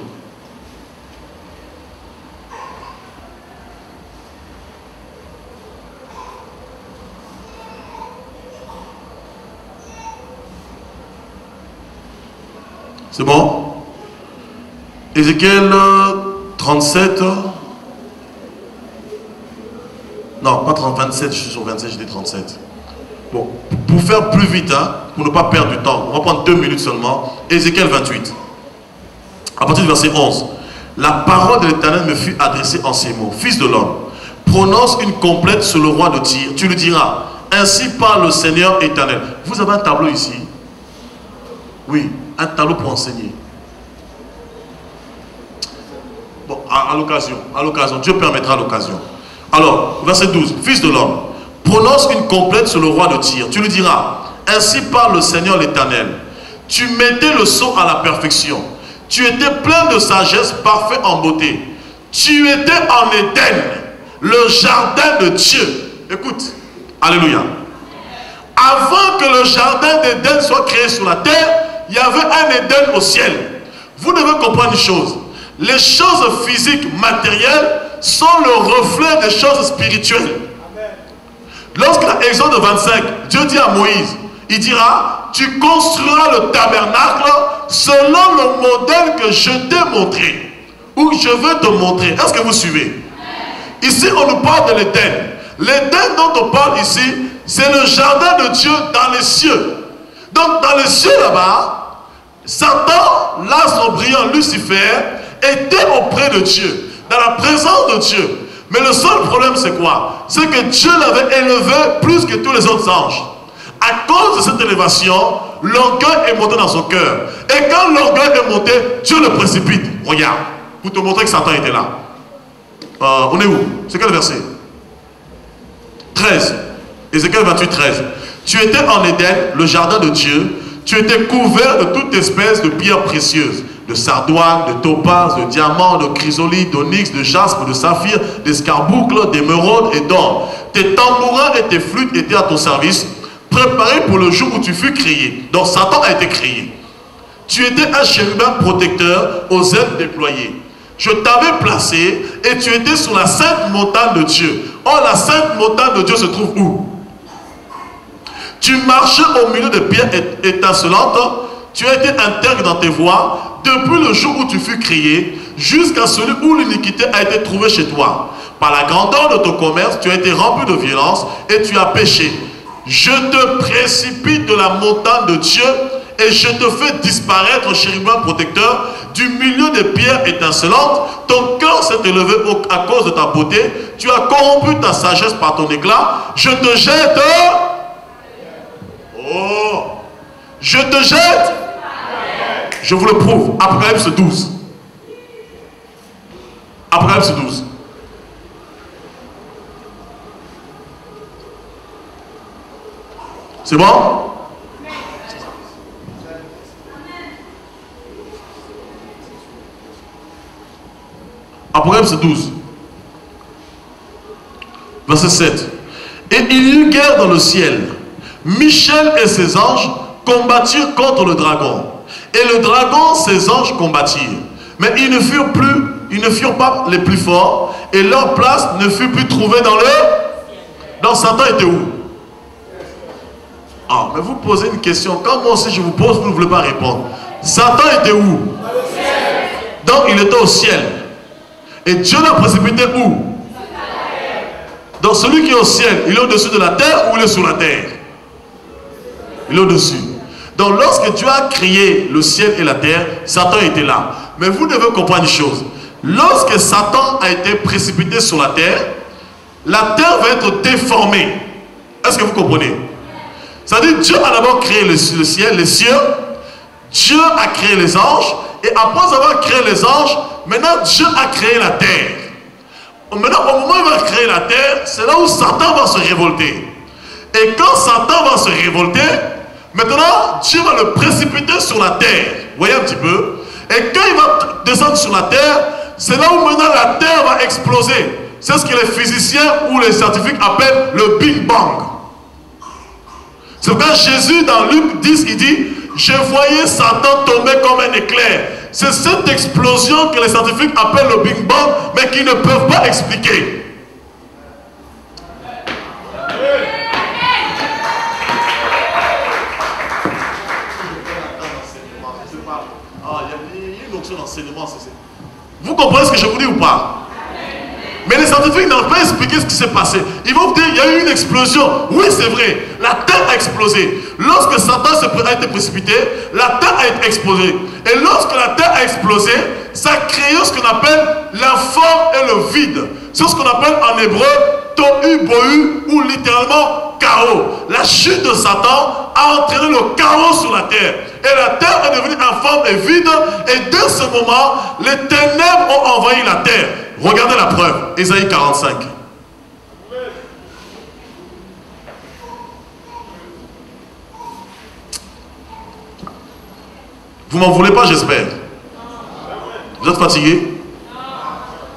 C'est bon? Ézéchiel 37. Non, pas 30, 27, je suis sur 27, j'ai dit 37. Bon, pour faire plus vite, hein, pour ne pas perdre du temps, on va prendre 2 minutes seulement. Ézéchiel 28. À partir du verset 11. La parole de l'Éternel me fut adressée en ces mots. Fils de l'homme, prononce une complète sur le roi de Tyr. Tu lui diras, ainsi parle le Seigneur éternel. Vous avez un tableau ici? Oui, un tableau pour enseigner. Bon, à l'occasion, Dieu permettra l'occasion. Alors, verset 12. Fils de l'homme, prononce une complète sur le roi de Tyr. Tu lui diras, ainsi parle le Seigneur l'Éternel. Tu mettais le sceau à la perfection. Tu étais plein de sagesse, parfait en beauté. Tu étais en Éden, le jardin de Dieu. Écoute, alléluia. Avant que le jardin d'Éden soit créé sur la terre, il y avait un Éden au ciel. Vous devez comprendre une chose. Les choses physiques, matérielles, sont le reflet des choses spirituelles. Lorsque dans Exode 25, Dieu dit à Moïse, il dira, tu construiras le tabernacle selon le modèle que je t'ai montré, ou je veux te montrer. Est-ce que vous suivez? Ici, on nous parle de l'Éden. L'Éden dont on parle ici, c'est le jardin de Dieu dans les cieux. Donc dans les cieux là-bas, Satan, l'astre brillant Lucifer, était auprès de Dieu, dans la présence de Dieu. Mais le seul problème c'est quoi? C'est que Dieu l'avait élevé plus que tous les autres anges. À cause de cette élévation, l'orgueil est monté dans son cœur. Et quand l'orgueil est monté, Dieu le précipite. Regarde, pour te montrer que Satan était là. On est où? C'est quel verset? 13. Ézéchiel 28, 13. Tu étais en Éden, le jardin de Dieu. Tu étais couvert de toute espèce de pierres précieuses, de sardoine, de topaz, de diamants, de chrysolite, d'onyx, de jaspe, de saphir, d'escarboucle, d'émeraude et d'or. Tes tambourins et tes flûtes étaient à ton service, préparés pour le jour où tu fus créé. Donc Satan a été créé. Tu étais un chérubin protecteur aux ailes déployées. Je t'avais placé et tu étais sur la sainte montagne de Dieu. Or, la sainte montagne de Dieu se trouve où? Tu marchais au milieu de pierres étincelantes. Tu as été intègre dans tes voies depuis le jour où tu fus créé jusqu'à celui où l'iniquité a été trouvée chez toi. Par la grandeur de ton commerce, tu as été rempli de violence et tu as péché. Je te précipite de la montagne de Dieu et je te fais disparaître, chérubin protecteur, du milieu des pierres étincelantes. Ton cœur s'est élevé à cause de ta beauté. Tu as corrompu ta sagesse par ton éclat. Je te jette. Oh, je te jette. Je vous le prouve. Apocalypse 12. Apocalypse 12. C'est bon? Apocalypse 12. Verset 7. Et il y eut guerre dans le ciel. Michel et ses anges combattirent contre le dragon. Et le dragon, ses anges combattirent. Mais ils ne furent pas les plus forts. Et leur place ne fut plus trouvée dans le... Donc Satan était où? Ah, mais vous posez une question. Quand moi aussi je vous pose, vous ne voulez pas répondre. Satan était où? Donc il était au ciel. Et Dieu l'a précipité où? Donc celui qui est au ciel, il est au-dessus de la terre ou il est sous la terre? Il est au-dessus. Donc lorsque Dieu a créé le ciel et la terre, Satan était là. Mais vous devez comprendre une chose. Lorsque Satan a été précipité sur la terre va être déformée. Est-ce que vous comprenez? C'est-à-dire Dieu a d'abord créé le ciel, les cieux. Dieu a créé les anges. Et après avoir créé les anges, maintenant Dieu a créé la terre. Maintenant, au moment où il va créer la terre, c'est là où Satan va se révolter. Et quand Satan va se révolter, maintenant Dieu va le précipiter sur la terre. Vous voyez un petit peu? Et quand il va descendre sur la terre, c'est là où maintenant la terre va exploser. C'est ce que les physiciens ou les scientifiques appellent le Big Bang. C'est pourquoi Jésus dans Luc 10, il dit: je voyais Satan tomber comme un éclair. C'est cette explosion que les scientifiques appellent le Big Bang, mais qui ne peuvent pas expliquer. Il y a une notion d'enseignement. Vous comprenez ce que je vous dis ou pas? Mais les scientifiques n'ont pas expliqué ce qui s'est passé. Ils vont vous dire, il y a eu une explosion. Oui, c'est vrai. La terre a explosé. Lorsque Satan a été précipité, la terre a été explosée. Et lorsque la terre a explosé, ça a créé ce qu'on appelle l'informe et le vide. C'est ce qu'on appelle en hébreu tohu bohu, ou littéralement chaos. La chute de Satan a entraîné le chaos sur la terre. Et la terre est devenue informe et vide. Et dès ce moment, les ténèbres ont envahi la terre. Regardez la preuve, Ésaïe 45. Vous m'en voulez pas, j'espère. Vous êtes fatigué?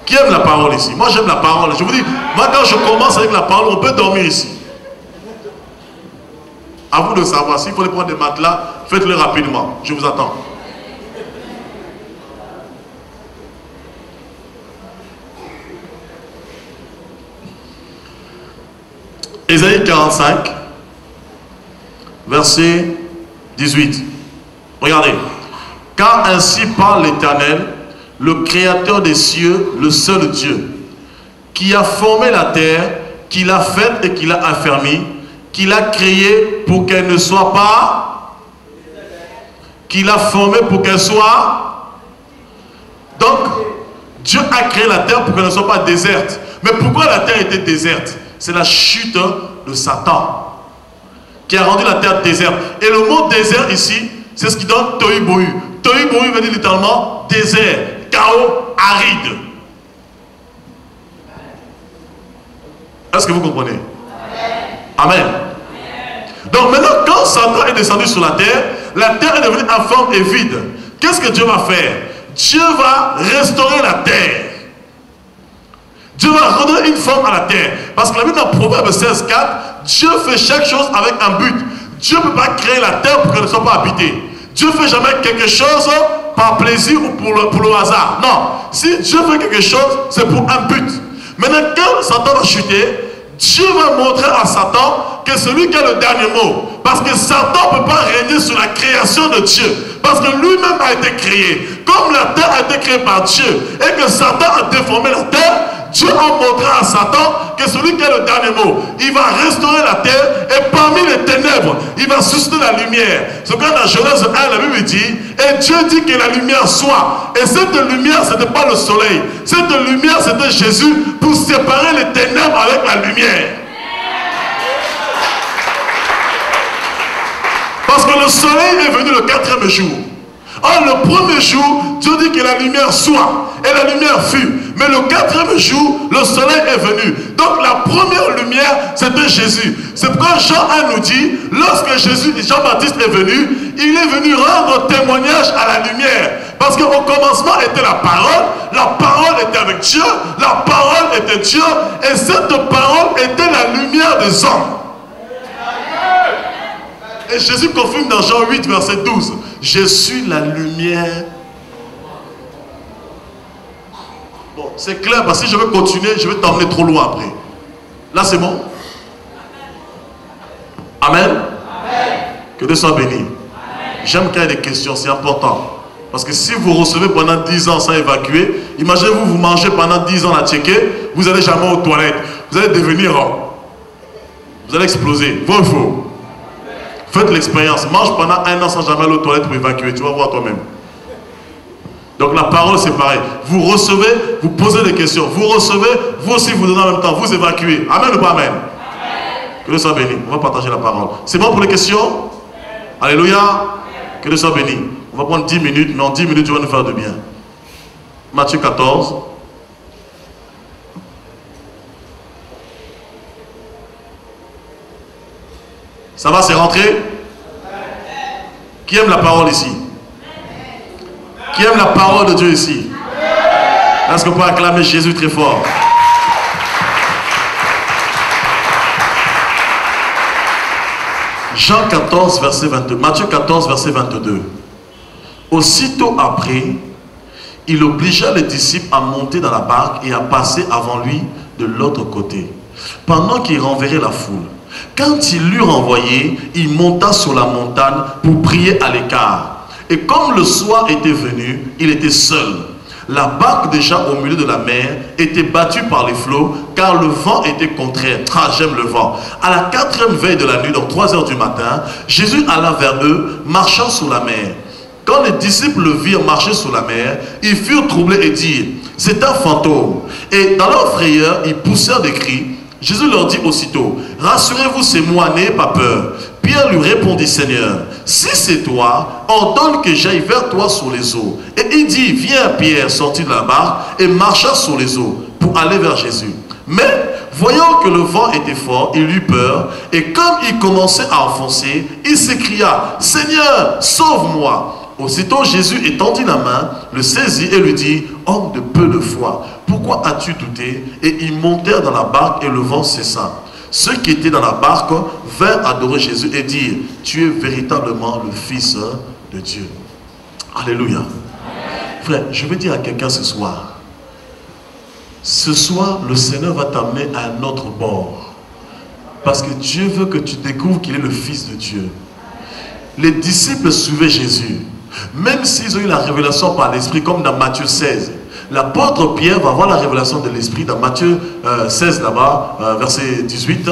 Qui aime la parole ici? Moi j'aime la parole. Je vous dis, moi quand je commence avec la parole, on peut dormir ici. À vous de savoir. S'il faut les prendre des matelas, faites-le rapidement. Je vous attends. Ésaïe 45, verset 18. Regardez. Car ainsi parle l'Éternel, le Créateur des cieux, le seul Dieu, qui a formé la terre, qui l'a faite et qui l'a affermie, qui l'a créée pour qu'elle ne soit pas qu'il a formée pour qu'elle soit... Donc, Dieu a créé la terre pour qu'elle ne soit pas déserte. Mais pourquoi la terre était déserte? C'est la chute de Satan qui a rendu la terre déserte. Et le mot désert ici, c'est ce qui donne Tohu Bohu. Tohu Bohu veut dire littéralement désert, chaos, aride. Est-ce que vous comprenez? Amen. Donc maintenant, quand Satan est descendu sur la terre est devenue informe et vide. Qu'est-ce que Dieu va faire? Dieu va restaurer la terre. Dieu va redonner une forme à la terre. Parce que la Bible dans Proverbe 16, 4, Dieu fait chaque chose avec un but. Dieu ne peut pas créer la terre pour qu'elle ne soit pas habitée. Dieu ne fait jamais quelque chose par plaisir ou pour le hasard. Non. Si Dieu fait quelque chose, c'est pour un but. Maintenant, quand Satan va chuter, Dieu va montrer à Satan que celui qui a le dernier mot. Parce que Satan ne peut pas régner sur la création de Dieu. Parce que lui-même a été créé. Comme la terre a été créée par Dieu et que Satan a déformé la terre, Dieu a montré à Satan que celui qui a le dernier mot, il va restaurer la terre et parmi les ténèbres, il va susciter la lumière. Ce qu'on a dans Genèse 1, la Bible dit, et Dieu dit que la lumière soit. Et cette lumière, ce n'était pas le soleil. Cette lumière, c'était Jésus pour séparer les ténèbres avec la lumière. Parce que le soleil est venu le 4e jour. Or, le premier jour, Dieu dit que la lumière soit. Et la lumière fut. Mais le 4e jour, le soleil est venu. Donc la première lumière, c'était Jésus. C'est pourquoi Jean 1 nous dit, lorsque Jean-Baptiste est venu, il est venu rendre témoignage à la lumière. Parce qu'au commencement était la parole était avec Dieu, la parole était Dieu, et cette parole était la lumière des hommes. Et Jésus confirme dans Jean 8, verset 12, je suis la lumière. Bon, c'est clair, parce que si je veux continuer, je vais t'emmener trop loin après. Là, c'est bon? Amen. Amen. Que Dieu soit béni. J'aime qu'il y ait des questions, c'est important. Parce que si vous recevez pendant 10 ans sans évacuer, imaginez-vous, vous mangez pendant 10 ans à checker, vous n'allez jamais aux toilettes. Vous allez devenir... Vous allez exploser. Vrai ou faux? Faites l'expérience. Mange pendant 1 an sans jamais aller aux toilettes pour évacuer. Tu vas voir toi-même. Donc la parole c'est pareil. Vous recevez, vous posez des questions. Vous recevez, vous aussi vous donnez en même temps. Vous évacuez. Amen ou pas amen? Amen. Que Dieu soit béni. On va partager la parole. C'est bon pour les questions? Alléluia. Que Dieu soit béni. On va prendre 10 minutes, mais en 10 minutes tu vas nous faire de bien. Matthieu 14. Ça va, c'est rentré? Qui aime la parole ici? Qui aime la parole de Dieu ici? Est-ce qu'on peut acclamer Jésus très fort? Jean 14, verset 22. Matthieu 14, verset 22. Aussitôt après, il obligea les disciples à monter dans la barque et à passer avant lui de l'autre côté, pendant qu'il renverrait la foule. Quand il l'eut renvoyé, il monta sur la montagne pour prier à l'écart. Et comme le soir était venu, il était seul. La barque déjà au milieu de la mer était battue par les flots, car le vent était contraire. Ah, j'aime le vent. À la 4e veille de la nuit, donc 3 heures du matin, Jésus alla vers eux, marchant sur la mer. Quand les disciples le virent marcher sur la mer, ils furent troublés et dirent, c'est un fantôme. Et dans leur frayeur, ils poussèrent des cris. Jésus leur dit aussitôt, rassurez-vous, c'est moi, n'ayez pas peur. Pierre lui répondit, Seigneur, si c'est toi, ordonne que j'aille vers toi sur les eaux. Et il dit, viens. Pierre sortit de la barque et marcha sur les eaux pour aller vers Jésus. Mais, voyant que le vent était fort, il eut peur, et comme il commençait à enfoncer, il s'écria, Seigneur, sauve-moi. Aussitôt Jésus étendit la main, le saisit et lui dit, homme de peu de foi, pourquoi as-tu douté? Et ils montèrent dans la barque et le vent cessa. Ceux qui étaient dans la barque vinrent adorer Jésus et dire, tu es véritablement le Fils de Dieu. Alléluia. Frère, je veux dire à quelqu'un ce soir, le Seigneur va t'amener à un autre bord. Parce que Dieu veut que tu découvres qu'il est le Fils de Dieu. Les disciples suivaient Jésus. Même s'ils ont eu la révélation par l'Esprit, comme dans Matthieu 16. L'apôtre Pierre va avoir la révélation de l'Esprit dans Matthieu 16 là-bas, verset 18,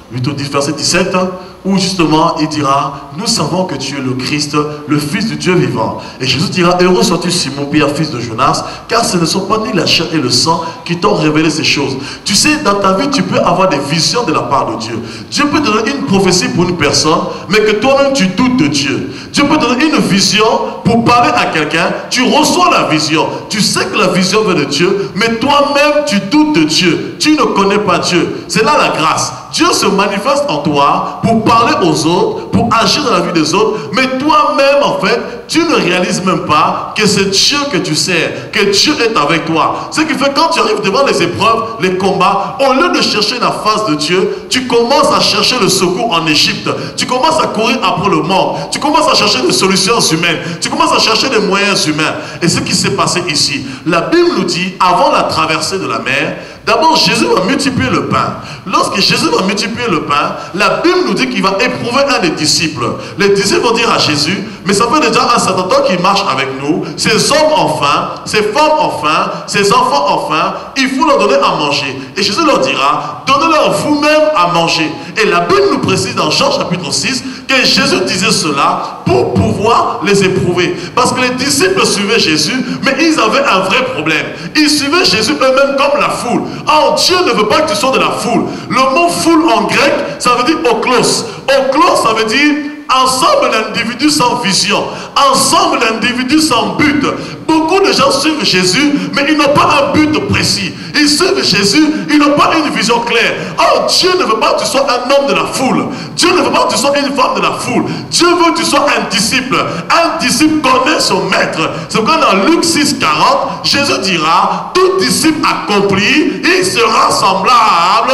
plutôt verset 17, où justement il dira, nous savons que tu es le Christ, le Fils du Dieu vivant. Et Jésus dira, heureux sois-tu Simon Pierre, fils de Jonas, car ce ne sont pas ni la chair et le sang qui t'ont révélé ces choses. Tu sais, dans ta vie, tu peux avoir des visions de la part de Dieu. Dieu peut te donner une prophétie pour une personne, mais que toi-même tu doutes de Dieu. Dieu peut te donner une vision pour parler à quelqu'un, tu reçois la vision. Tu sais que la vision vient de Dieu, mais toi-même tu doutes de Dieu. Tu ne connais pas Dieu. C'est là la grâce. Dieu se manifeste en toi pour parler aux autres, pour agir dans la vie des autres, mais toi-même en fait, tu ne réalises même pas que c'est Dieu que tu sers, que Dieu est avec toi. Ce qui fait quand tu arrives devant les épreuves, les combats, au lieu de chercher la face de Dieu, tu commences à chercher le secours en Égypte. Tu commences à courir après le monde. Tu commences à chercher des solutions humaines. Tu commences à chercher des moyens humains. Et ce qui s'est passé ici, la Bible nous dit, avant la traversée de la mer, d'abord Jésus va multiplier le pain. Lorsque Jésus va multiplier le pain, la Bible nous dit qu'il va éprouver un des disciples. Les disciples vont dire à Jésus, mais ça fait déjà un certain temps qu'il marche avec nous. Ces hommes ont faim, ces femmes ont faim, ces enfants ont faim, il faut leur donner à manger. Et Jésus leur dira, donnez-leur vous-même à manger. Et la Bible nous précise dans Jean chapitre 6 que Jésus disait cela pour pouvoir les éprouver. Parce que les disciples suivaient Jésus, mais ils avaient un vrai problème. Ils suivaient Jésus eux-mêmes comme la foule. Oh, Dieu ne veut pas que tu sois de la foule. Le mot foule en grec, ça veut dire oklos. Oklos, ça veut dire ensemble d'individus sans vision, ensemble d'individus sans but. Beaucoup de gens suivent Jésus, mais ils n'ont pas un but précis. Ils suivent Jésus, ils n'ont pas une vision claire. Oh, Dieu ne veut pas que tu sois un homme de la foule. Dieu ne veut pas que tu sois une femme de la foule. Dieu veut que tu sois un disciple. Un disciple connaît son maître. C'est pourquoi dans Luc 6, 40, Jésus dira, tout disciple accompli, il sera semblable.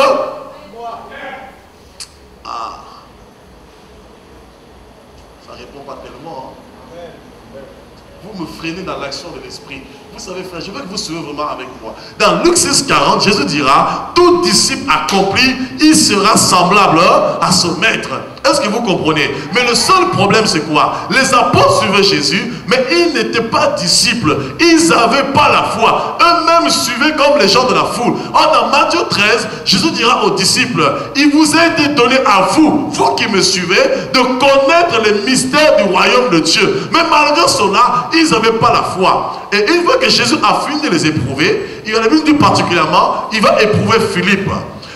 Vous me freinez dans l'action de l'esprit. Vous savez, frère, je veux que vous suivez vraiment avec moi. Dans Luc 6, 40, Jésus dira, tout disciple accompli, il sera semblable à son maître. Est-ce que vous comprenez? Mais le seul problème, c'est quoi? Les apôtres suivaient Jésus, mais ils n'étaient pas disciples. Ils n'avaient pas la foi. Eux-mêmes suivaient comme les gens de la foule. Or, dans Matthieu 13, Jésus dira aux disciples, il vous a été donné à vous, vous qui me suivez, de connaître les mystères du royaume de Dieu. Mais malgré cela, ils n'avaient pas la foi. Et une fois que Jésus a fini de les éprouver, il y en a une particulièrement, il va éprouver Philippe.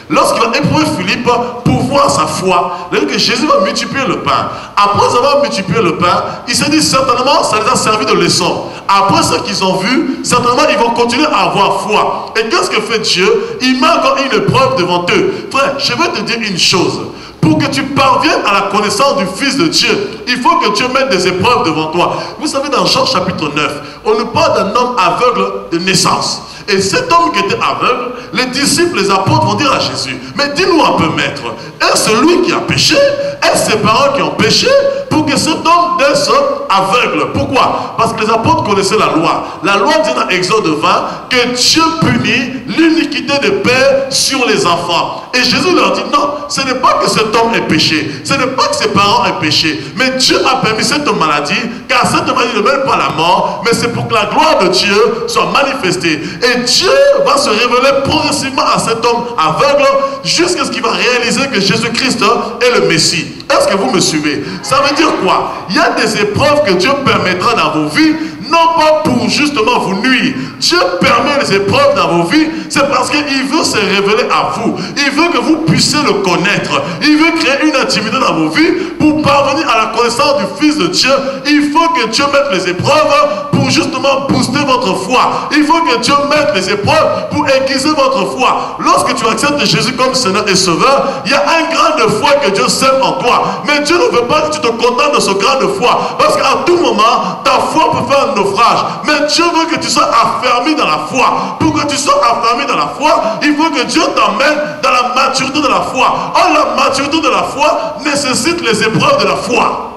Lorsqu'il va éprouver Philippe pour voir sa foi, que Jésus va multiplier le pain. Après avoir multiplié le pain, il s'est dit certainement ça les a servi de leçon. Après ce qu'ils ont vu, certainement ils vont continuer à avoir foi. Et qu'est-ce que fait Dieu? Il met encore une épreuve devant eux. Frère, je vais te dire une chose. Pour que tu parviennes à la connaissance du Fils de Dieu, il faut que Dieu mette des épreuves devant toi. Vous savez, dans Jean chapitre 9, on nous parle d'un homme aveugle de naissance. Et cet homme qui était aveugle, les disciples, les apôtres vont dire à Jésus, mais dis-nous un peu, maître, est-ce celui qui a péché? Est-ce ses parents qui ont péché pour que cet homme naisse aveugle? Pourquoi? Parce que les apôtres connaissaient la loi. La loi dit dans Exode 20 que Dieu punit l'iniquité des pères sur les enfants. Et Jésus leur dit non, ce n'est pas que cet homme ait péché, ce n'est pas que ses parents aient péché, mais Dieu a permis cette maladie, car cette maladie ne mène pas à la mort, mais c'est pour que la gloire de Dieu soit manifestée. Et Dieu va se révéler progressivement à cet homme aveugle jusqu'à ce qu'il va réaliser que Jésus-Christ est le Messie. Est-ce que vous me suivez? Ça veut dire quoi? Il y a des épreuves que Dieu permettra dans vos vies, non pas pour justement vous nuire. Dieu permet les épreuves dans vos vies, c'est parce qu'il veut se révéler à vous. Il veut que vous puissiez le connaître. Il veut créer une intimité dans vos vies pour parvenir à la connaissance du Fils de Dieu. Il faut que Dieu mette les épreuves pour justement booster votre foi. Il faut que Dieu mette les épreuves pour aiguiser votre foi. Lorsque tu acceptes Jésus comme Seigneur et Sauveur, il y a un grain de foi que Dieu sème en toi. Mais Dieu ne veut pas que tu te contentes de ce grain de foi. Parce qu'à tout moment, ta foi peut faire un naufrage. Mais Dieu veut que tu sois affermi dans la foi. Pour que tu sois affermi dans la foi, il faut que Dieu t'emmène dans la maturité de la foi. Or, la maturité de la foi nécessite les épreuves de la foi.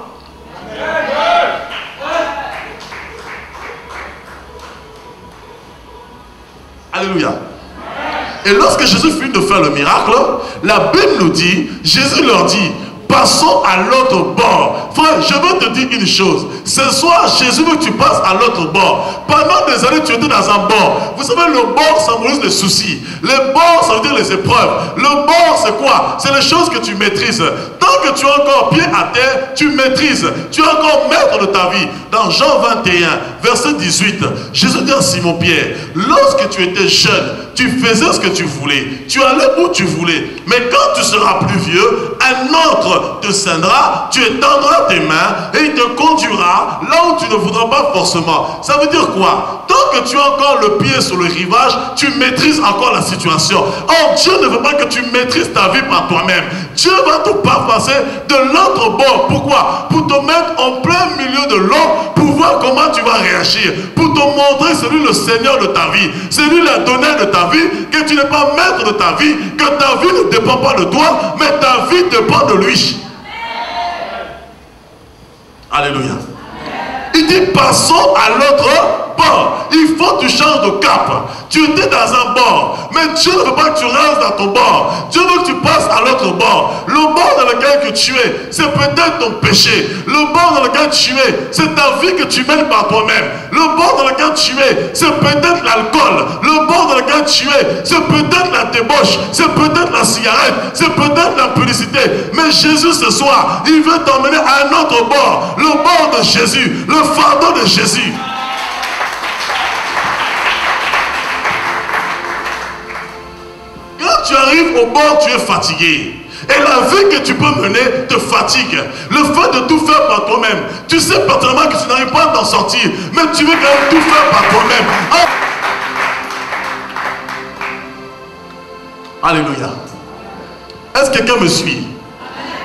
Alléluia. Et lorsque Jésus finit de faire le miracle, la Bible nous dit, Jésus leur dit, passons à l'autre bord. Frère, je veux te dire une chose. Ce soir, Jésus veut que tu passes à l'autre bord. Pendant des années, tu étais dans un bord. Vous savez, le bord symbolise les soucis. Le bord, ça veut dire les épreuves. Le bord, c'est quoi? C'est les choses que tu maîtrises. Tant que tu as encore pied à terre, tu maîtrises. Tu es encore maître de ta vie. Dans Jean 21, verset 18, Jésus dit à Simon-Pierre, lorsque tu étais jeune, tu faisais ce que tu voulais. Tu allais où tu voulais. Mais quand tu seras plus vieux, un autre te scindra, tu étendras tes mains et il te conduira là où tu ne voudras pas forcément. Ça veut dire quoi? Tant que tu as encore le pied sur le rivage, tu maîtrises encore la situation. Or, Dieu ne veut pas que tu maîtrises ta vie par toi-même. Dieu va te passer de l'autre bord. Pourquoi? Pour te mettre en plein milieu de l'eau, pour voir comment tu vas réagir. Pour te montrer c'est lui le Seigneur de ta vie. C'est lui le donneur de ta vie, que tu n'es pas maître de ta vie, que ta vie ne dépend pas de toi, mais ta vie dépend de lui. Alléluia. Il dit passons à l'autre bord. Il faut que tu changes de cap. Tu étais dans un bord, mais Dieu ne veut pas que tu restes dans ton bord. Dieu veut que tu passes à l'autre bord. Le bord dans lequel que tu es, c'est peut-être ton péché. Le bord dans lequel tu es, c'est ta vie que tu mènes par toi-même. Le bord dans lequel tu es, c'est peut-être l'alcool. Le bord dans lequel tu es, c'est peut-être la débauche. C'est peut-être la cigarette. C'est peut-être la publicité. Mais Jésus ce soir, il veut t'emmener à un autre bord. Le bord de Jésus. Le fardeau de Jésus. Quand tu arrives au bord, tu es fatigué. Et la vie que tu peux mener te fatigue. Le fait de tout faire par toi-même. Tu sais pertinemment que tu n'arrives pas à t'en sortir. Mais tu veux quand même tout faire par toi-même. Alléluia. Est-ce que quelqu'un me suit?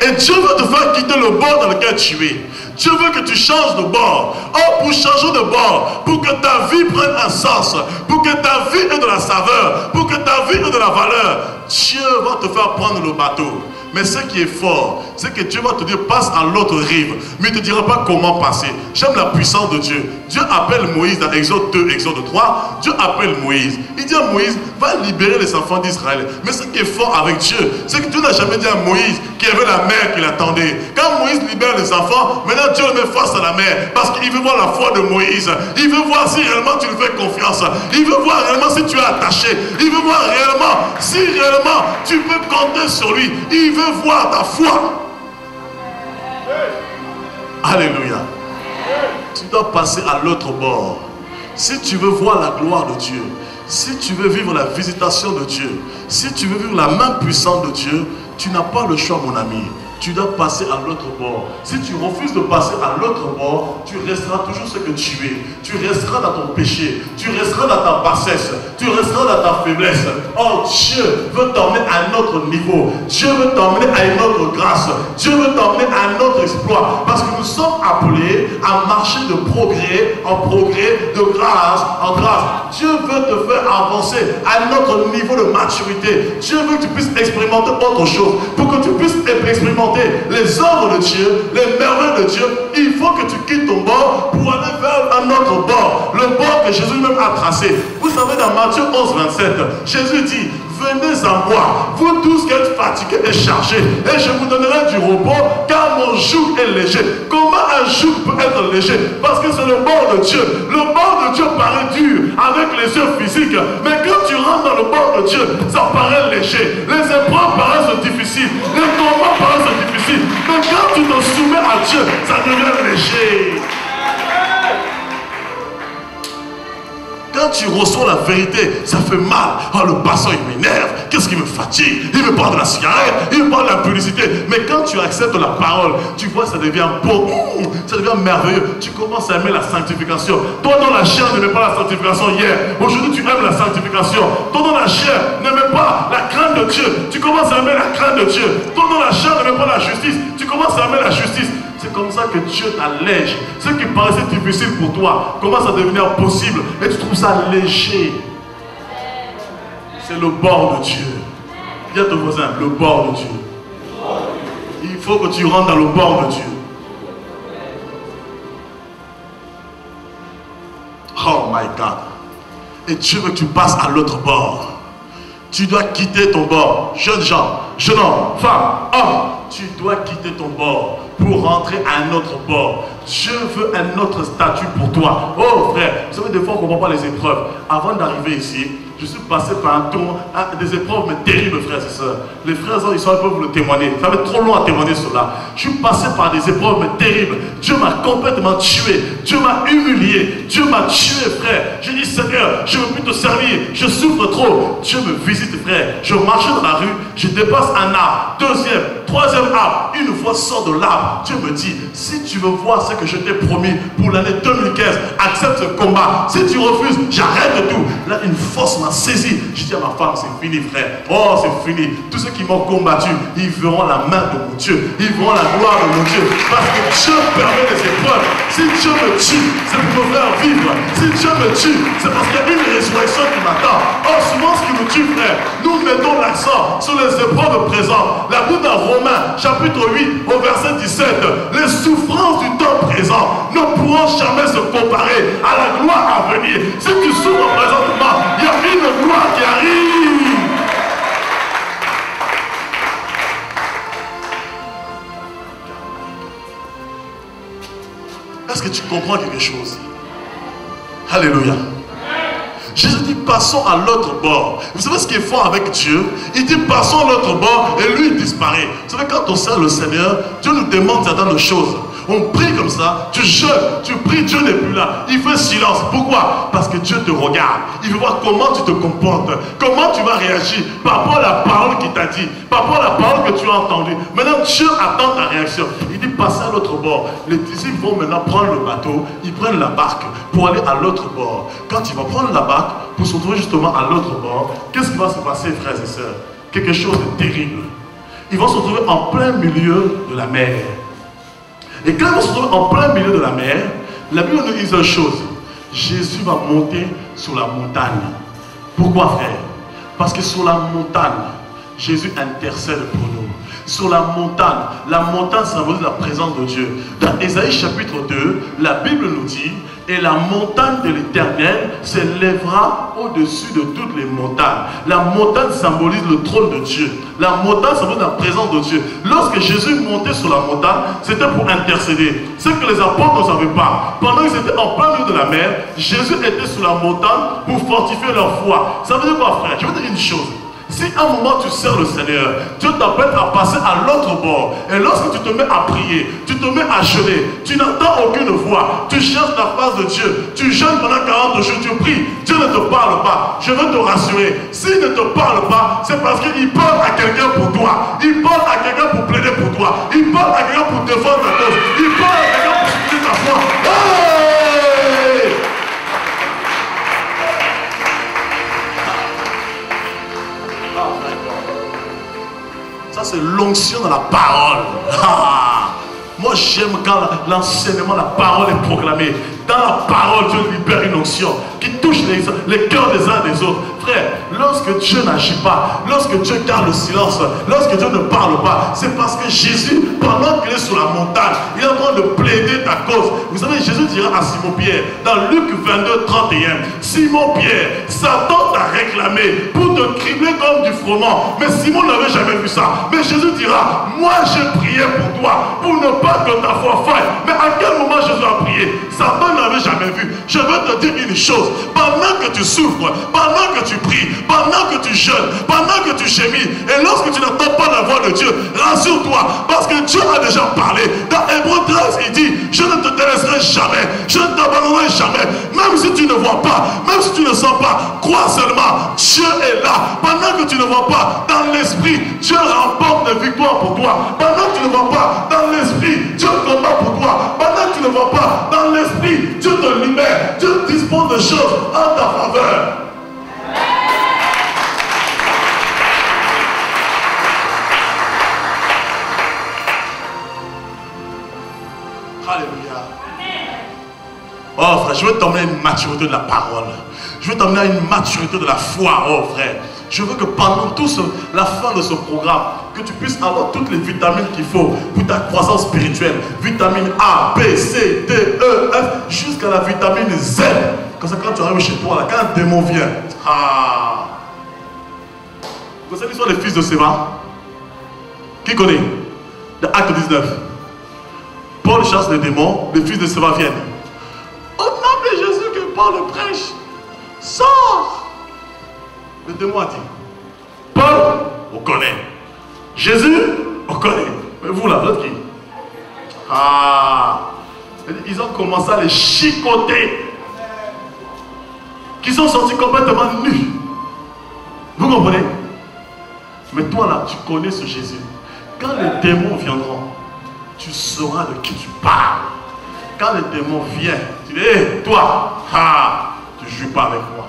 Et Dieu veut te faire quitter le bord dans lequel tu es. Dieu veut que tu changes de bord. Oh, pour changer de bord, pour que ta vie prenne un sens, pour que ta vie ait de la saveur, pour que ta vie ait de la valeur, Dieu va te faire prendre le bateau. Mais ce qui est fort, c'est que Dieu va te dire passe à l'autre rive. Mais il ne te dira pas comment passer. J'aime la puissance de Dieu. Dieu appelle Moïse dans Exode 2, Exode 3. Dieu appelle Moïse. Il dit à Moïse, va libérer les enfants d'Israël. Mais ce qui est fort avec Dieu, c'est que Dieu n'a jamais dit à Moïse qu'il y avait la mer qui l'attendait. Quand Moïse libère les enfants, maintenant Dieu le met face à la mer. Parce qu'il veut voir la foi de Moïse. Il veut voir si réellement tu lui fais confiance. Il veut voir réellement si tu es attaché. Il veut voir réellement si réellement tu peux compter sur lui. Il veut voir ta foi. Alléluia. Tu dois passer à l'autre bord. Si tu veux voir la gloire de Dieu, si tu veux vivre la visitation de Dieu, si tu veux vivre la main puissante de Dieu, tu n'as pas le choix, mon ami. Tu dois passer à l'autre bord. Si tu refuses de passer à l'autre bord, tu resteras toujours ce que tu es. Tu resteras dans ton péché. Tu resteras dans ta bassesse. Tu resteras dans ta faiblesse. Oh, Dieu veut t'emmener à un autre niveau. Dieu veut t'emmener à une autre grâce. Dieu veut t'emmener à un autre exploit. Parce que nous sommes appelés à marcher de progrès en progrès, de grâce en grâce. Dieu veut te faire avancer à un autre niveau de maturité. Dieu veut que tu puisses expérimenter autre chose. Pour que tu puisses expérimenter les œuvres de Dieu, les merveilles de Dieu, il faut que tu quittes ton bord pour aller vers un autre bord, le bord que Jésus même a tracé. Vous savez, dans Matthieu 11, 27, Jésus dit, venez à moi, vous tous qui êtes fatigués et chargés, et je vous donnerai du repos, car mon joug est léger. Comment un joug peut être léger? Parce que c'est le bord de Dieu. Le bord de Dieu paraît dur avec les yeux physiques, mais quand tu rentres dans le bord de Dieu, ça paraît léger. Les épreuves paraissent difficiles, les combats paraissent difficiles, mais quand tu te soumets à Dieu, ça devient léger. Quand tu reçois la vérité, ça fait mal. Oh, le pasteur, il m'énerve. Qu'est-ce qui me fatigue? Il me parle de la cigarette, il me parle de la publicité. Mais quand tu acceptes la parole, tu vois, ça devient beau, ça devient merveilleux. Tu commences à aimer la sanctification. Toi, dans la chair, n'aimais pas la sanctification hier. Aujourd'hui, tu aimes la sanctification. Toi, dans la chair, n'aimais pas la crainte de Dieu. Tu commences à aimer la crainte de Dieu. Toi, dans la chair, n'aimais pas la justice. Tu commences à aimer la justice. C'est comme ça que Dieu t'allège. Ce qui paraissait difficile pour toi commence à devenir possible. Et tu trouves ça léger. C'est le bord de Dieu. Dis à ton voisin, le bord de Dieu. Il faut que tu rentres dans le bord de Dieu. Oh my God. Et Dieu veut que tu passes à l'autre bord. Tu dois quitter ton bord. Jeunes gens, jeune homme, femme, homme. tu dois quitter ton bord pour rentrer à un autre bord. Dieu veut un autre statut pour toi. Oh frère, vous savez, des fois on ne comprend pas les épreuves. Avant d'arriver ici, je suis passé par un tour, des épreuves mais terribles, frères et sœurs. Les frères ils peuvent vous le témoigner. Ça va être trop long à témoigner cela. Je suis passé par des épreuves mais terribles. Dieu m'a complètement tué. Dieu m'a humilié. Dieu m'a tué, frère. J'ai dit, Seigneur, je ne veux plus te servir. Je souffre trop. Dieu me visite, frère. Je marchais dans la rue, je dépasse un arbre. Deuxième, troisième arbre. Une fois sort de l'arbre, Dieu me dit, si tu veux voir ce que je t'ai promis pour l'année 2015, accepte ce combat. Si tu refuses, j'arrête tout. Là, une force m'a saisi. Je dis à ma femme, c'est fini, frère. Oh, c'est fini. Tous ceux qui m'ont combattu, ils verront la main de mon Dieu. Ils verront la gloire de mon Dieu. Parce que Dieu permet les épreuves. Si Dieu me tue, c'est pour me faire vivre. Si Dieu me tue, c'est parce qu'il y a une résurrection qui m'attend. Or, souvent, ce qui nous tue, frère, nous mettons l'accent sur les épreuves présentes. La Bible dans Romains, chapitre 8, au verset 17, les souffrances du temps présent ne pourront jamais se comparer à la gloire à venir. Si tu souffres présentement, il y a une gloire qui arrive. Est-ce que tu comprends quelque chose? Alléluia. Jésus dit, passons à l'autre bord. Vous savez ce qui est fort avec Dieu? Il dit, passons à l'autre bord et lui, il disparaît. Vous savez, quand on sert le Seigneur, Dieu nous demande certaines choses. On prie comme ça, tu jeûnes, tu pries, Dieu n'est plus là. Il fait silence. Pourquoi? Parce que Dieu te regarde. Il veut voir comment tu te comportes, comment tu vas réagir par rapport à la parole qu'il t'a dit, par rapport à la parole que tu as entendue. Maintenant, Dieu attend ta réaction. Il dit, passez à l'autre bord. Les disciples vont maintenant prendre le bateau, ils prennent la barque pour aller à l'autre bord. Quand ils vont prendre la barque pour se retrouver justement à l'autre bord, qu'est-ce qui va se passer, frères et sœurs? Quelque chose de terrible. Ils vont se retrouver en plein milieu de la mer. Et quand ils vont se retrouver en plein milieu de la mer, la Bible nous dit une chose. Jésus va monter sur la montagne. Pourquoi, frère? Parce que sur la montagne, Jésus intercède pour nous. Sur la montagne symbolise la présence de Dieu. Dans Ésaïe chapitre 2, la Bible nous dit, et la montagne de l'Éternel s'élèvera au-dessus de toutes les montagnes. La montagne symbolise le trône de Dieu. La montagne symbolise la présence de Dieu. Lorsque Jésus montait sur la montagne, c'était pour intercéder. Ce que les apôtres ne savaient pas. Pendant qu'ils étaient en plein milieu de la mer, Jésus était sur la montagne pour fortifier leur foi. Ça veut dire quoi, frère? Je veux dire une chose. Si à un moment tu sers le Seigneur, Dieu t'appelle à passer à l'autre bord. Et lorsque tu te mets à prier, tu te mets à jeûner, tu n'entends aucune voix, tu cherches la face de Dieu, tu jeûnes pendant 40 jours, tu pries, Dieu ne te parle pas. Je veux te rassurer, s'il ne te parle pas, c'est parce qu'il parle à quelqu'un pour toi. Il parle à quelqu'un pour plaider pour toi. Il parle à quelqu'un pour défendre ta cause. Il parle à quelqu'un pour soutenir ta foi. Hey! Ça, c'est l'onction de la parole. Moi, j'aime quand l'enseignement, la parole est proclamée. Dans la parole, Dieu libère une onction qui touche les cœurs des uns des autres. Frère, lorsque Dieu n'agit pas, lorsque Dieu garde le silence, lorsque Dieu ne parle pas, c'est parce que Jésus, pendant qu'il est sur la montagne, il est en train de plaider ta cause. Vous savez, Jésus dira à Simon-Pierre, dans Luc 22, 31, Simon-Pierre, Satan t'a réclamé pour te cribler comme du froment. Mais Simon n'avait jamais vu ça. Mais Jésus dira, moi j'ai prié pour toi, pour ne pas que ta foi faille. Mais à quel moment Jésus a prié? Satan n'avait jamais vu. Je veux te dire une chose. Pendant que tu souffres, pendant que tu pries, pendant que tu jeûnes, pendant que tu gémis, et lorsque tu n'entends pas la voix de Dieu, rassure-toi, parce que Dieu a déjà parlé. Dans Hébreux 13, il dit, je ne te délaisserai jamais, je ne t'abandonnerai jamais, même si tu ne vois pas, même si tu ne sens pas, crois seulement, Dieu est là. Pendant que tu ne vois pas, dans l'esprit, Dieu remporte des victoires pour toi. Pendant que tu ne vois pas, dans l'esprit, Dieu combat pour toi. Pendant que tu ne vois pas, dans l'esprit, Dieu te libère. Dieu dispose de choses en ta faveur. Alléluia. Oh frère, je veux t'emmener à une maturité de la parole. Je veux t'emmener à une maturité de la foi, oh frère. Je veux que pendant toute la fin de ce programme, que tu puisses avoir toutes les vitamines qu'il faut pour ta croissance spirituelle. Vitamine A, B, C, D, E, F, jusqu'à la vitamine Z. Comme ça, quand tu arrives chez toi, là, quand un démon vient, vous savez l'histoire des fils de Séba? Qui connaît? dans Acte 19. Paul chasse les démons, les fils de Séva viennent. Au nom de Jésus que Paul le prêche, sors. Le démon a dit, Paul, on connaît. Jésus, on connaît. Mais vous là, vous êtes qui? Ah, ils ont commencé à les chicoter. Qui sont sortis complètement nus. Vous comprenez? Mais toi là, tu connais ce Jésus. Quand les démons viendront, tu sauras de qui tu parles. Quand les démons viennent, tu dis, hé, toi, tu ne joues pas avec moi.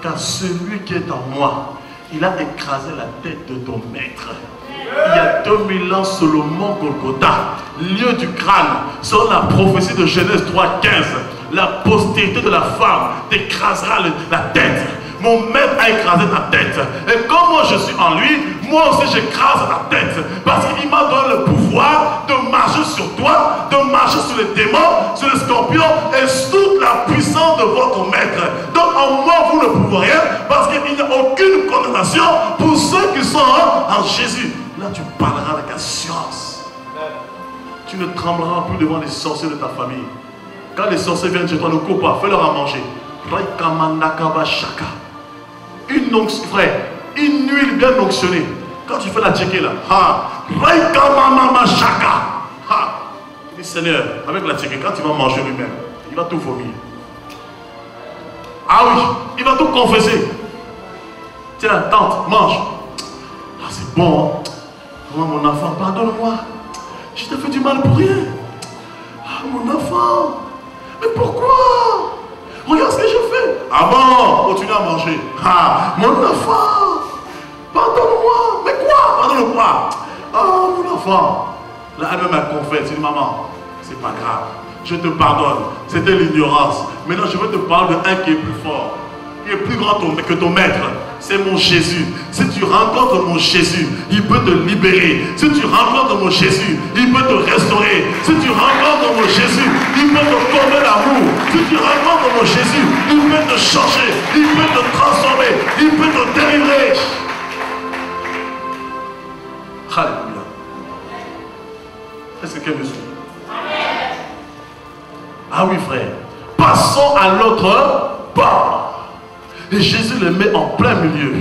Car celui qui est en moi, il a écrasé la tête de ton maître. Il y a 2000 ans sur le mont Golgotha, lieu du crâne, selon la prophétie de Genèse 3:15, la postérité de la femme t'écrasera la tête. Mon maître a écrasé ta tête. Et comme moi je suis en lui, moi aussi j'écrase ta tête. Parce qu'il m'a donné le pouvoir de marcher sur toi, de marcher sur les démons, sur les scorpions et sur toute la puissance de votre maître. Donc en moi vous ne pouvez rien parce qu'il n'y a aucune condamnation pour ceux qui sont en Jésus. Là tu parleras avec assurance. Tu ne trembleras plus devant les sorciers de ta famille. Quand les sorciers viennent chez toi, ne cours pas, fais-leur à manger. Une onction, frère, une huile bien onctionnée. Quand tu fais la tchéké là, dis Seigneur, avec la tchéké, quand il va manger lui-même, il va tout vomir. Ah oui, il va tout confesser. Tiens, tante, mange. Ah, c'est bon. Hein? Moi, mon enfant, pardonne-moi. Je t'ai fait du mal pour rien. Ah, mon enfant. Mais pourquoi? Regarde ce que je fais. Ah bon, continue à manger. Ah, mon enfant. Pardonne-moi. Mais quoi? Pardonne-moi. Ah, mon enfant. Là, elle-même elle confesse. Elle dit, maman, c'est pas grave. Je te pardonne. C'était l'ignorance. Maintenant, je veux te parler d'un qui est plus fort. Qui est plus grand que ton maître. C'est mon Jésus. Si tu rencontres mon Jésus, il peut te libérer. Si tu rencontres mon Jésus, il peut te restaurer. Si tu rencontres mon Jésus, il peut te combler l'amour. Si tu rencontres mon Jésus, il peut te changer. Il peut te transformer. Il peut te délivrer. Alléluia. Est-ce que quelqu'un me suit? Ah oui, frère. Passons à l'autre bord. Et Jésus les met en plein milieu.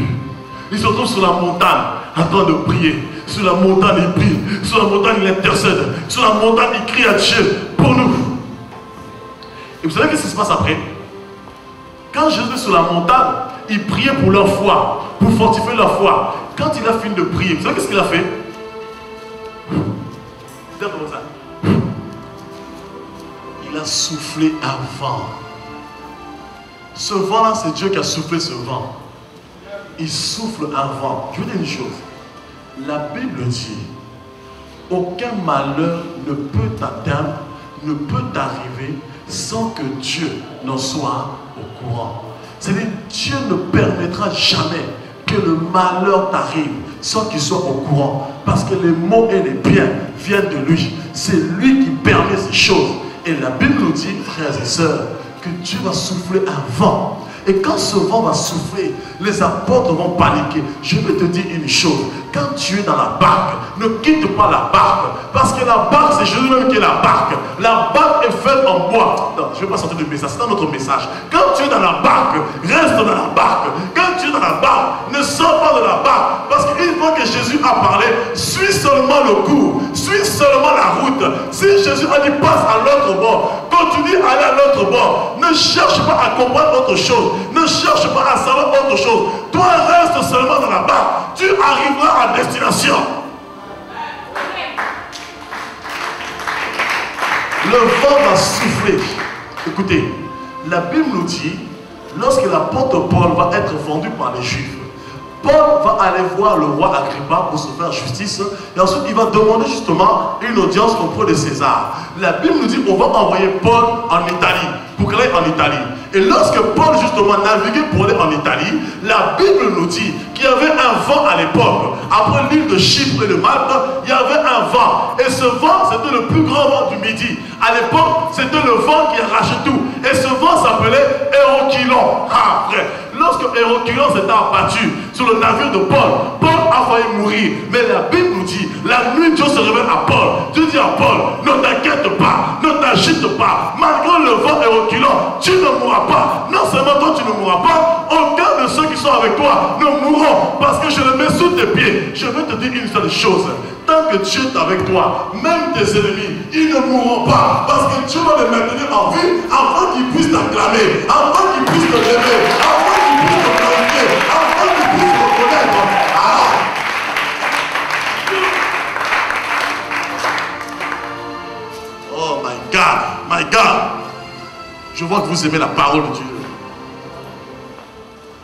Il se trouve sur la montagne en train de prier. Sur la montagne, il prie. Sur la montagne, il intercède. Sur la montagne, il crie à Dieu pour nous. Et vous savez ce qui se passe après? Quand Jésus est sur la montagne, il priait pour leur foi, pour fortifier leur foi. Quand il a fini de prier, vous savez ce qu'il a fait? C'est comme ça. Il a soufflé un vent. Ce vent-là, c'est Dieu qui a soufflé ce vent. Il souffle un vent. Je veux dire une chose. La Bible dit, aucun malheur ne peut t'atteindre, ne peut t'arriver sans que Dieu n'en soit au courant. C'est-à-dire, Dieu ne permettra jamais que le malheur t'arrive sans qu'il soit au courant. Parce que les maux et les biens viennent de lui. C'est lui qui permet ces choses. Et la Bible nous dit, frères et sœurs, que Dieu va souffler un vent. Et quand ce vent va souffler, les apôtres vont paniquer. Je vais te dire une chose. Quand tu es dans la barque, ne quitte pas la barque. Parce que la barque, c'est Jésus même qui est la barque. La barque est faite en bois. Non, je ne vais pas sortir de message, c'est un autre message. Quand tu es dans la barque, reste dans la barque. Quand tu es dans la barque, ne sors pas de la barque. Parce qu'une fois que Jésus a parlé, suis seulement le cours. Suis seulement la route. Si Jésus a dit passe à l'autre bord, continue à aller à l'autre bord. Ne cherche pas à comprendre autre chose. Ne cherche pas à savoir autre chose. Toi, reste seulement dans la barque. Tu arriveras à destination. Le vent va souffler. Écoutez, la Bible nous dit, lorsque l'apôtre Paul va être vendu par les Juifs, Paul va aller voir le roi Agrippa pour se faire justice. Et ensuite, il va demander justement une audience auprès de César. La Bible nous dit qu'on va envoyer Paul en Italie, pour qu'il aille en Italie. Et lorsque Paul justement naviguait pour aller en Italie, la Bible nous dit qu'il y avait un vent à l'époque. Après l'île de Chypre et de Malte, il y avait un vent. Et ce vent, c'était le plus grand vent du Midi. À l'époque, c'était le vent qui arrachait tout. Et ce vent s'appelait Eurocylon. Héroclon. Ah, frère, lorsque Héroclon s'était abattu sur le navire de Paul, Paul a failli mourir. Mais la Bible nous dit, la nuit, Dieu se révèle à Paul. Dieu dit à Paul, ne t'inquiète pas, ne t'agite pas. Malgré le vent Héroclon, tu ne mourras pas. Non seulement toi, tu ne mourras pas, aucun de ceux qui sont avec toi ne mourront. Parce que je le mets sous tes pieds. Je veux te dire une seule chose. Tant que Dieu est avec toi, même tes ennemis, ils ne mourront pas. Parce que Dieu va les maintenir en vie avant qu'ils puissent t'acclamer, avant qu'ils puissent te lever, avant qu'ils puissent te glorifier, avant qu'ils puissent te reconnaître. Ah. Oh my God, my God. Je vois que vous aimez la parole de Dieu.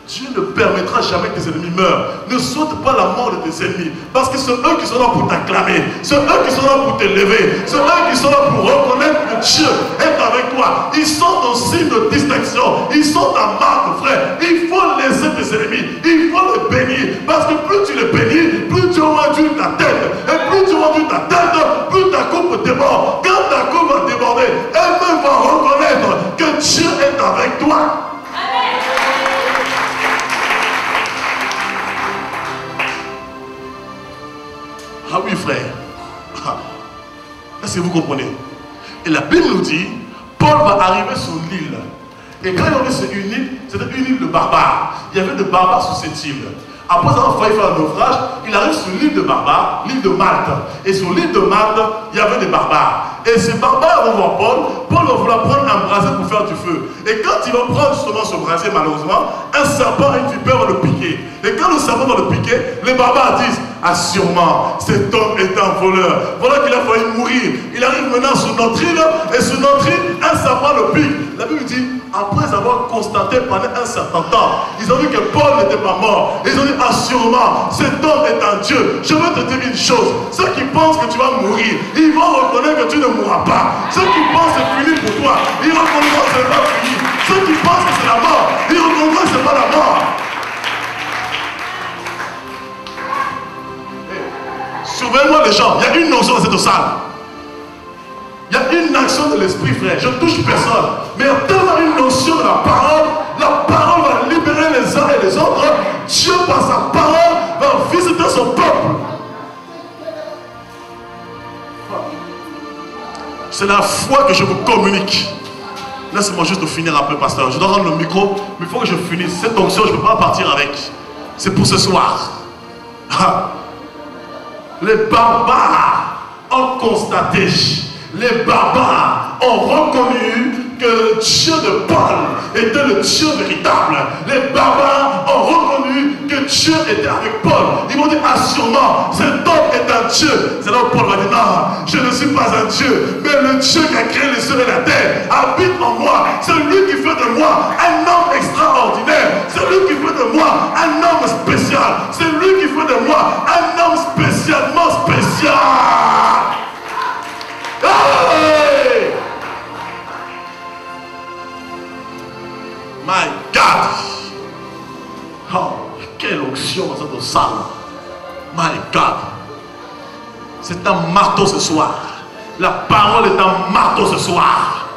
Dieu ne permettra jamais que tes ennemis meurent. Ne souhaite pas la mort de tes ennemis. Parce que c'est eux qui sont là pour t'acclamer. C'est eux qui sont là pour te lever. C'est eux qui sont là pour reconnaître que Dieu est avec toi. Ils sont ton signe de distinction. Ils sont ta marque, frère. Il faut laisser tes ennemis. Il faut les bénir. Parce que plus tu les bénis, plus tu auras réduit ta tête. Et plus tu auras réduit ta tête, plus ta coupe déborde. Quand ta coupe va déborder, elle-même va reconnaître que Dieu est avec toi. Ah oui, frère. Est-ce que vous comprenez? Et la Bible nous dit, Paul va arriver sur l'île. Et quand il est arrivé sur une île, c'était une île de barbares. Il y avait des barbares sur cette île. Après avoir failli faire un naufrage, il arrive sur l'île de barbares, l'île de Malte. Et sur l'île de Malte, il y avait des barbares. Et ces barbares vont voir Paul. Paul va vouloir prendre un brasier pour faire du feu. Et quand il va prendre justement ce brasier, malheureusement, un serpent et une vipère vont le piquer. Et quand le serpent va le piquer, les barbares disent, ah sûrement, cet homme est un voleur. Voilà qu'il a failli mourir. Il arrive maintenant sur notre île, et sur notre île, un serpent le pique. La Bible dit, après avoir constaté pendant un certain temps, ils ont vu que Paul n'était pas mort. Ils ont dit, ah sûrement, cet homme est un Dieu. Je veux te dire une chose, ceux qui pensent que tu vas mourir, ils vont reconnaître que tu ne mourras pas. Ceux qui pensent que c'est fini pour toi, ils reconnaîtront que c'est pas fini. Ceux qui pensent que c'est la mort, ils reconnaîtront que c'est pas la mort. Surveillez-moi les gens, il y a une notion dans cette salle. Il y a une action de l'esprit, frère. Je ne touche personne. Mais il y a tellement une notion de la parole va libérer les uns et les autres. Dieu, par sa parole, va visiter son peuple. C'est la foi que je vous communique. Laissez-moi juste finir un peu, pasteur. Je dois rendre le micro, mais il faut que je finisse. Cette onction, je ne peux pas partir avec. C'est pour ce soir. Les barbares ont constaté, les barbares ont reconnu que le Dieu de Paul était le Dieu véritable. Les barbares ont reconnu que Dieu était avec Paul. Ils vont dire, ah sûrement, cet homme est un Dieu. C'est là où Paul va dire, non, je ne suis pas un Dieu, mais le Dieu qui a créé les cieux et la terre habite en moi. C'est lui qui fait de moi un homme extraordinaire. C'est lui qui fait de moi un homme spécial. C'est lui qui fait de moi un homme spécialement spécial. Hey! My God! Oh, quelle onction dans cette salle! My God! C'est un marteau ce soir. La parole est un marteau ce soir.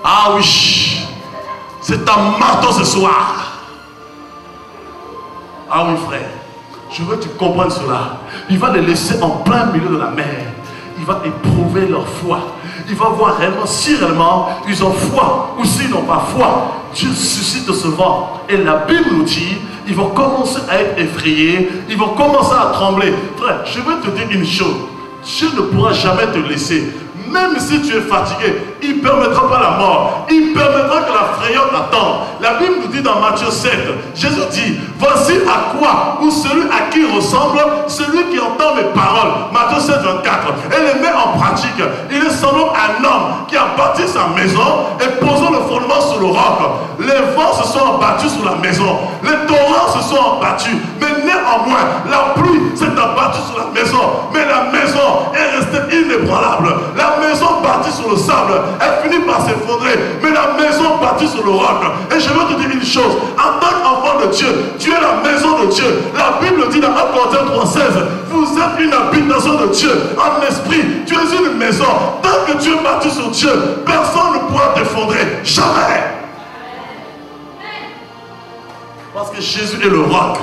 Ah oui! C'est un marteau ce soir. Ah oui, frère. Je veux que tu comprennes cela. Il va les laisser en plein milieu de la mer. Il va éprouver leur foi. Il va voir réellement si réellement ils ont foi ou s'ils n'ont pas foi. Dieu suscite ce vent. Et la Bible nous dit, ils vont commencer à être effrayés. Ils vont commencer à trembler. Frère, je veux te dire une chose. Dieu ne pourra jamais te laisser. Même si tu es fatigué, il ne permettra pas la mort. Il permettra que la frayeur t'attende. La Bible nous dit dans Matthieu 7, Jésus dit, voici à quoi, ou celui à qui ressemble, celui qui entend mes paroles. Matthieu 7, 24. Et les met en pratique. Il est semblable à un homme qui a bâti sa maison et posant le fondement sur le roc. Les vents se sont abattus sur la maison. Les torrents se sont abattus. Mais néanmoins, la pluie s'est abattue sur la maison. Mais la maison est restée inébranlable. La maison bâtie sur le sable, elle finit par s'effondrer. Mais la maison bâtie sur le roc. Et je veux te dire une chose. En tant qu'enfant de Dieu, tu es la maison de Dieu. La Bible dit dans 1 Corinthiens 3,16, vous êtes une habitation de Dieu. En esprit, tu es une maison. Tant que tu es bâti sur Dieu, personne ne pourra t'effondrer. Jamais. Parce que Jésus est le roc.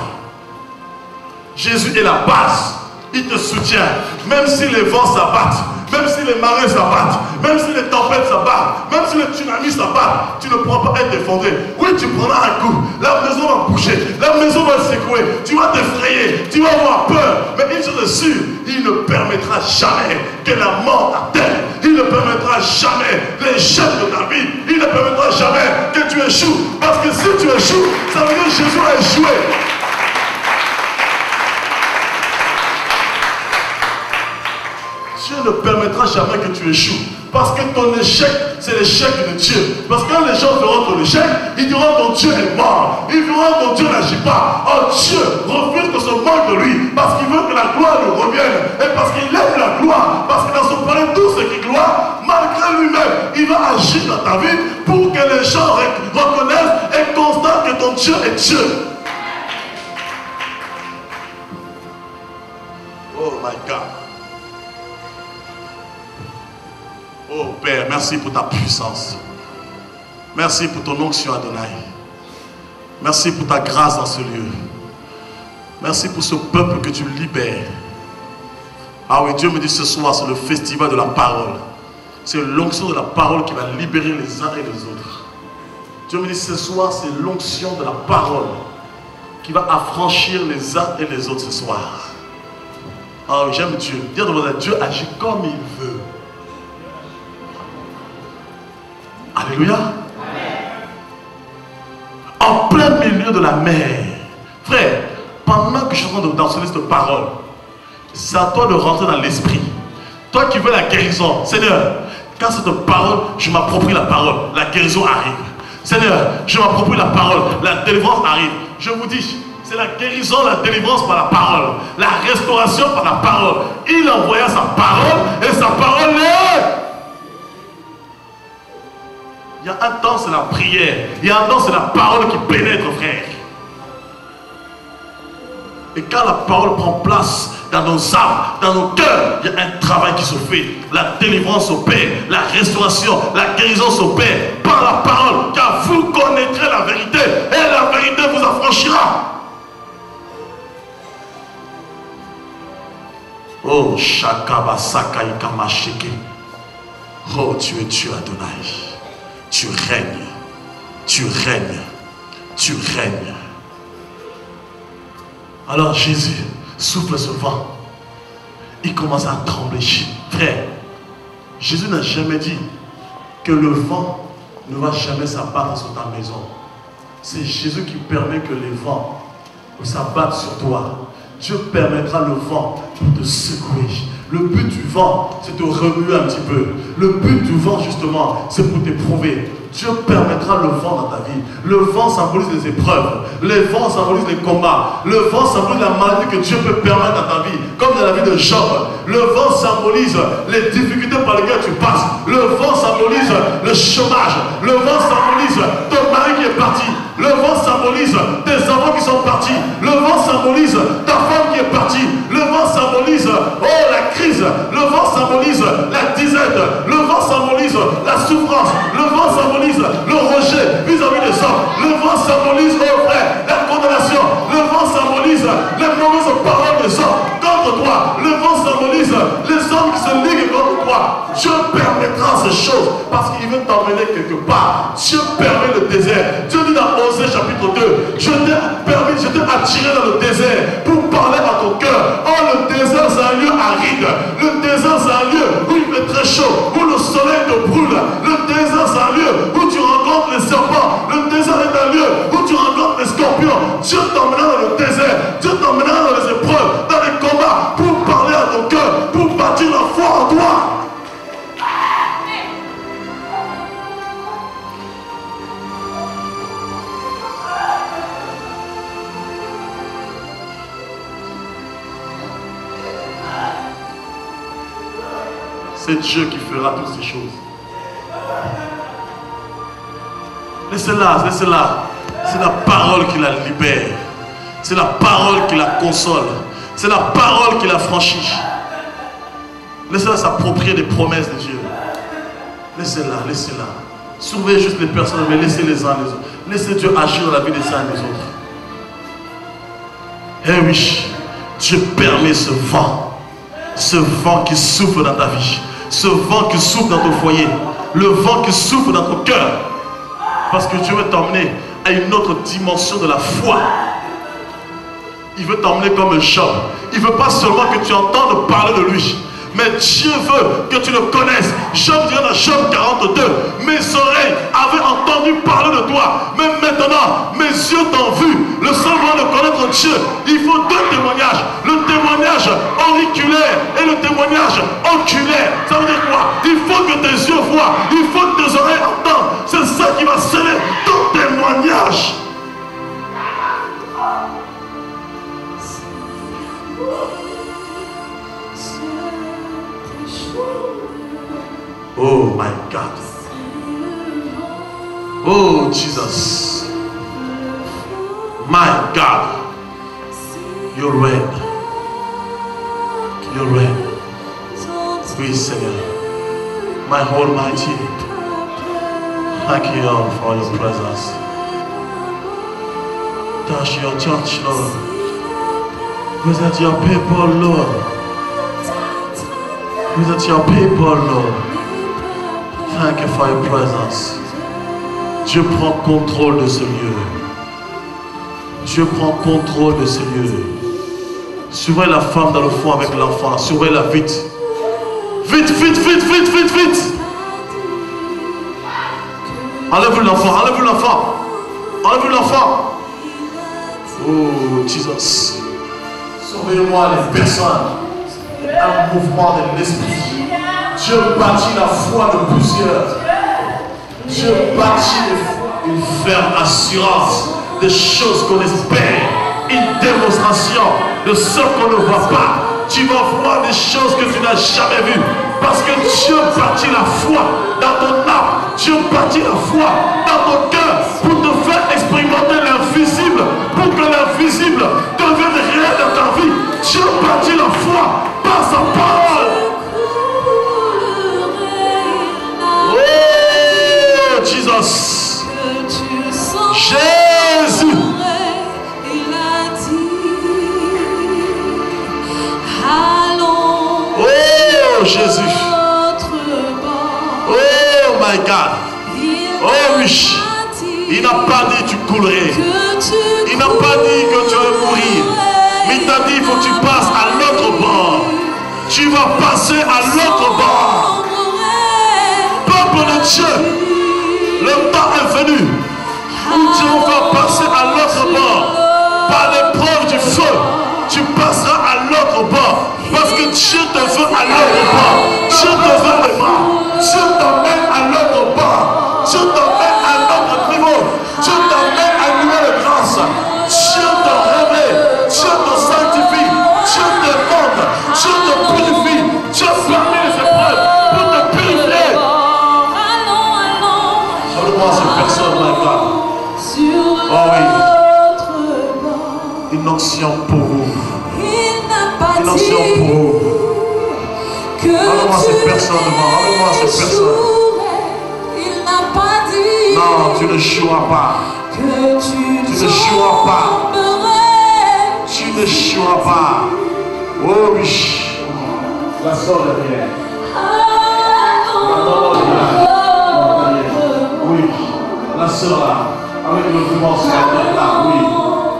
Jésus est la base. Il te soutient. Même si les vents s'abattent, même si les marées s'abattent, même si les tempêtes s'abattent, même si les tsunamis s'abattent, tu ne pourras pas être effondré. Oui, tu prendras un coup. La maison va bouger. La maison va secouer. Tu vas t'effrayer. Tu vas avoir peur. Mais une chose est sûre, il ne permettra jamais que la mort t'atteigne. Il ne permettra jamais l'échec de ta vie. Il ne permettra jamais que tu échoues. Parce que si tu échoues, ça veut dire que Jésus a échoué. Dieu ne permettra jamais que tu échoues. Parce que ton échec, c'est l'échec de Dieu. Parce que quand les gens verront ton échec, ils diront ton Dieu est mort. Ils verront ton Dieu n'agit pas. Oh, Dieu refuse que se moque de lui. Parce qu'il veut que la gloire lui revienne. Et parce qu'il aime la gloire. Parce que dans son palais, tout ce qui gloire, malgré lui-même, il va agir dans ta vie pour que les gens reconnaissent et constatent que ton Dieu est Dieu. Oh my God. Oh Père, merci pour ta puissance. Merci pour ton onction Adonai. Merci pour ta grâce dans ce lieu. Merci pour ce peuple que tu libères. Ah oui, Dieu me dit ce soir, c'est le festival de la parole. C'est l'onction de la parole qui va libérer les uns et les autres. Dieu me dit ce soir, c'est l'onction de la parole qui va affranchir les uns et les autres ce soir. Ah oui, j'aime Dieu. Dire de votre Dieu agit comme il veut. Alléluia. En plein milieu de la mer. Frère, pendant que je suis en train de danser cette parole, c'est à toi de rentrer dans l'esprit. Toi qui veux la guérison, Seigneur, quand cette parole, je m'approprie la parole, la guérison arrive. Seigneur, je m'approprie la parole, la délivrance arrive. Je vous dis, c'est la guérison, la délivrance par la parole, la restauration par la parole. Il envoya sa parole et sa parole est. Il y a un temps, c'est la prière. Il y a un temps, c'est la parole qui pénètre, frère. Et quand la parole prend place dans nos âmes, dans nos cœurs, il y a un travail qui se fait. La délivrance s'opère, la restauration, la guérison s'opère par la parole. Car vous connaîtrez la vérité et la vérité vous affranchira. Oh, Shakaba Sakai Kamashike. Oh, tu es Dieu Adonai. Tu règnes, tu règnes, tu règnes. Alors Jésus souffle ce vent. Il commence à trembler. Frère, Jésus n'a jamais dit que le vent ne va jamais s'abattre sur ta maison. C'est Jésus qui permet que les vents s'abattent sur toi. Dieu permettra le vent pour te secouer. Le but du vent, c'est de remuer un petit peu. Le but du vent, justement, c'est pour t'éprouver. Dieu permettra le vent dans ta vie. Le vent symbolise les épreuves. Le vent symbolise les combats. Le vent symbolise la maladie que Dieu peut permettre dans ta vie. Comme dans la vie de Job. Le vent symbolise les difficultés par lesquelles tu passes. Le vent symbolise le chômage. Le vent symbolise ton mari qui est parti. Le vent symbolise tes enfants qui sont partis. Le vent symbolise ta femme qui est partie. Le vent symbolise, oh, la crise. Le vent symbolise la disette. Le vent symbolise la souffrance. Le vent symbolise le rejet vis-à-vis des hommes. Le vent symbolise, oh frère, la condamnation. Le vent symbolise les mauvaises paroles des hommes contre toi. Le vent symbolise les hommes qui se liguent contre toi. Dieu permettra ces choses parce qu'il veut t'emmener quelque part. Dieu permet le désert. Dieu dit dans Osée chapitre 2, je t'ai attiré dans le désert pour parler à ton cœur. Oh, le désert c'est un lieu aride. Le désert c'est un lieu où il fait très chaud, où le soleil te brûle. Le désert c'est un lieu où tu rencontres les serpents. Le désert est un lieu où tu rencontres les scorpions. Dieu t'emmènera dans le désert. Dieu t'emmènera dans les épreuves, dans les combats, pour parler à ton cœur, pour bâtir la foi en toi. C'est Dieu qui fera toutes ces choses. Laissez-la, laissez-la. C'est la parole qui la libère. C'est la parole qui la console. C'est la parole qui la franchit. Laissez-la s'approprier des promesses de Dieu. Laissez-la, laissez-la. Surveillez juste les personnes, mais laissez les uns les autres. Laissez Dieu agir dans la vie des uns et des autres. Eh oui, Dieu permet ce vent qui souffle dans ta vie, ce vent qui souffle dans ton foyer, le vent qui souffle dans ton cœur. Parce que Dieu veut t'emmener à une autre dimension de la foi. Il veut t'emmener comme Job. Il ne veut pas seulement que tu entendes parler de lui, mais Dieu veut que tu le connaisses. Job dit dans Job 42, mes oreilles avaient entendu parler de toi, mais maintenant mes yeux t'ont vu. Le seul moyen de connaître Dieu, il faut deux témoignages. Le témoignage auriculaire et le témoignage oculaire. Ça veut dire quoi? Il faut que tes yeux voient, il faut que tes oreilles entendent. C'est ça qui va sceller ton témoignage. Oh my God. Oh Jesus. My God. You reign. You reign. Oui, Seigneur. My Almighty. Thank you, Lord, for your presence. Touch your church, Lord. Visit your people, Lord. Visit your people, Lord. Thank you for your presence. Dieu prend contrôle de ce lieu. Dieu prend contrôle de ce lieu. Surveille la femme dans le fond avec l'enfant. Surveille-la vite. Vite, vite, vite, vite, vite, vite. Enlève l'enfant, enlève l'enfant. Enlève l'enfant. Oh, Jesus. Surveille-moi les personnes. Un mouvement de l'esprit. Dieu bâtit la foi de plusieurs. Dieu bâtit une ferme assurance des choses qu'on espère. Une démonstration de ce qu'on ne voit pas. Tu vas voir des choses que tu n'as jamais vues. Parce que Dieu bâtit la foi dans ton âme. Dieu bâtit la foi dans ton cœur pour te faire expérimenter l'invisible. Pour que l'invisible devienne réel dans ta vie. Dieu bâtit la foi par sa parole. Oh, Jesus. Jésus. Oh, Jésus. Oh, my God. Oh, oui. Il n'a pas dit tu coulerais. Il n'a pas dit que tu vas mourir. Mais il t'a dit il faut que tu passes à l'autre bord. Tu vas passer à l'autre bord. Peuple de Dieu, le temps est venu où Dieu va passer à l'autre bord. Par l'épreuve du feu, tu passeras à l'autre bord. Parce que Dieu te veut à l'autre bord. Dieu te veut vraiment. Dieu t'emmène à l'autre bord. Dieu t'emmène à l'autre niveau. Dieu t'emmène à une nouvelle grâce. Dieu te révèle. Dieu te sanctifie. Dieu te monte. Dieu te purifie. Dieu permet les épreuves pour te purifier. Donne-moi cette personne, my God. Oh oui. Une onction pour vous. Une onction pour vous. Donne-moi cette personne devant. Donne-moi cette personne. Non, tu ne joueras pas. Tu ne joueras pas. Tu ne joueras pas. Oh oui. La soeur est bien. Oui. La soeur là. Avec le mouvement sur la tête là. Oui.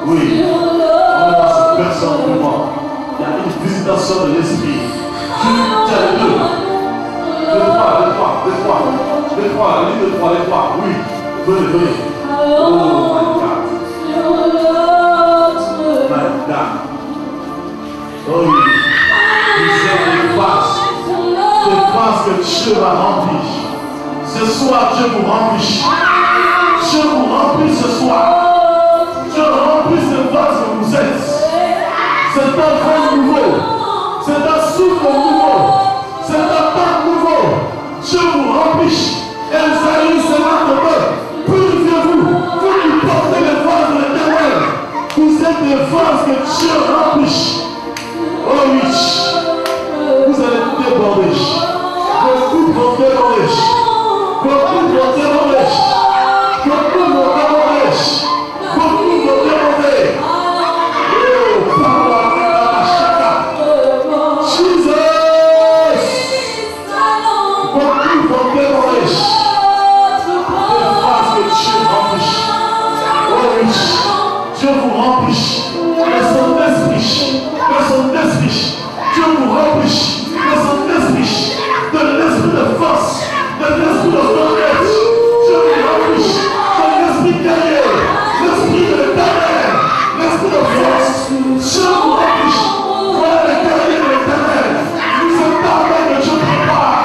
Oui. Donne-moi cette personne devant. Il y a une visitation de l'esprit. Tu tiens les deux. Les trois. Oui. Venez. Oh my God. My God. Oh oui. Vous êtes des vases que Dieu va remplir. Ce soir, Dieu vous remplit. Dieu vous remplit ce soir. Dieu remplit ce vase que vous êtes. C'est un vent nouveau. C'est un souffle nouveau. C'est un temps nouveau. Dieu vous remplit. Esaïe 52. Purifiez-vous. Vous qui portez les vases de l'Éternel. Vous êtes des vases que Dieu remplit. Oh oui. Vous allez déborder. Vos coups vont déborder. Vos coups vont déborder. Vos coups vont déborder. Vos coups vont déborder. Oh, vous remplisse de son esprit, de son esprit. Dieu vous remplisse de son esprit, de l'esprit de force, de l'esprit de conquête. Dieu vous remplisse de l'esprit guerrier, l'esprit de l'éternel, l'esprit de force. Dieu vous remplisse. Voilà les guerriers de l'éternel. C'est armée que Dieu prépare.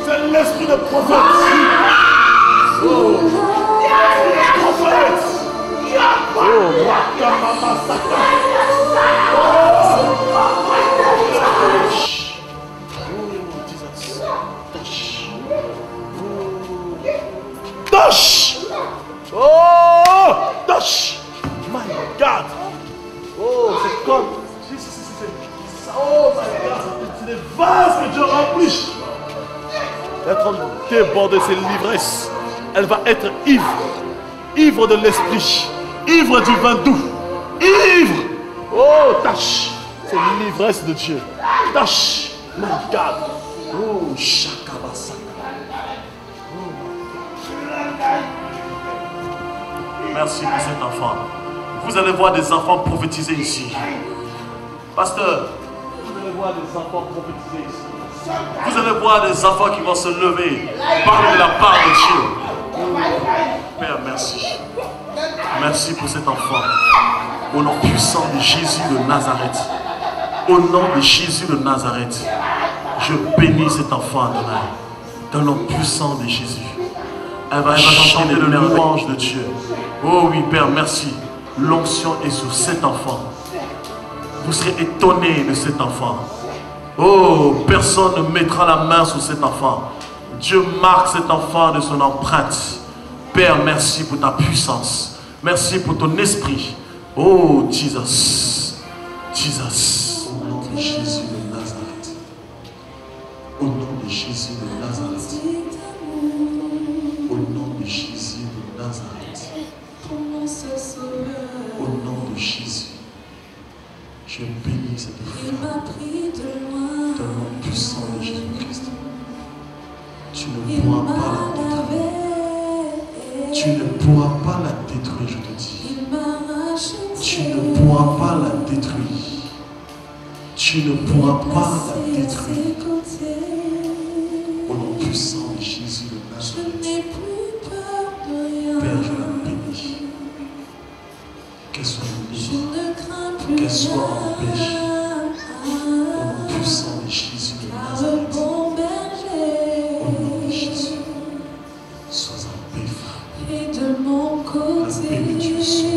C'est l'esprit de prophète. Touch! Oh! Touch! My God! Oh, c'est comme... Oh my God! C'est des vases que Dieu remplit. Elle est en train de déborder ses livresses. Elle va être ivre. Ivre de l'esprit. Ivre du vin doux. Ivre! Oh, tâche! C'est l'ivresse de Dieu. Tâche! My God! Oh, Shakabasaka. Merci pour cet enfant. Vous allez voir des enfants prophétiser ici. Pasteur, vous allez voir des enfants prophétiser ici. Vous allez voir des enfants qui vont se lever, parler de la part de Dieu. Père, merci. Merci pour cet enfant. Au nom puissant de Jésus de Nazareth. Au nom de Jésus de Nazareth. Je bénis cet enfant, Adonai. Dans le nom puissant de Jésus. Elle va chanter le louange de Dieu. Oh oui, Père, merci. L'onction est sur cet enfant. Vous serez étonnés de cet enfant. Oh, personne ne mettra la main sur cet enfant. Dieu marque cet enfant de son empreinte. Père, merci pour ta puissance. Merci pour ton esprit. Oh, Jesus. Jesus. Au nom de Jésus de Nazareth. Au nom de Jésus de Nazareth. Au nom de Jésus de Nazareth. Au nom de Jésus. Je bénis cette femme. Dans le nom puissant de Jésus-Christ. Tu ne pourras pas la détruire. Tu ne pourras pas la détruire, je te dis. Tu ne pourras pas la détruire. Tu ne pourras pas la détruire. Au nom puissant de Jésus de Nazareth. Père, je la bénis. Qu'elle soit libre. Qu'elle soit en paix. Au nom puissant de Jésus de Nazareth. Au nom de Jésus. Sois en paix, femme. La paix de Dieu soit.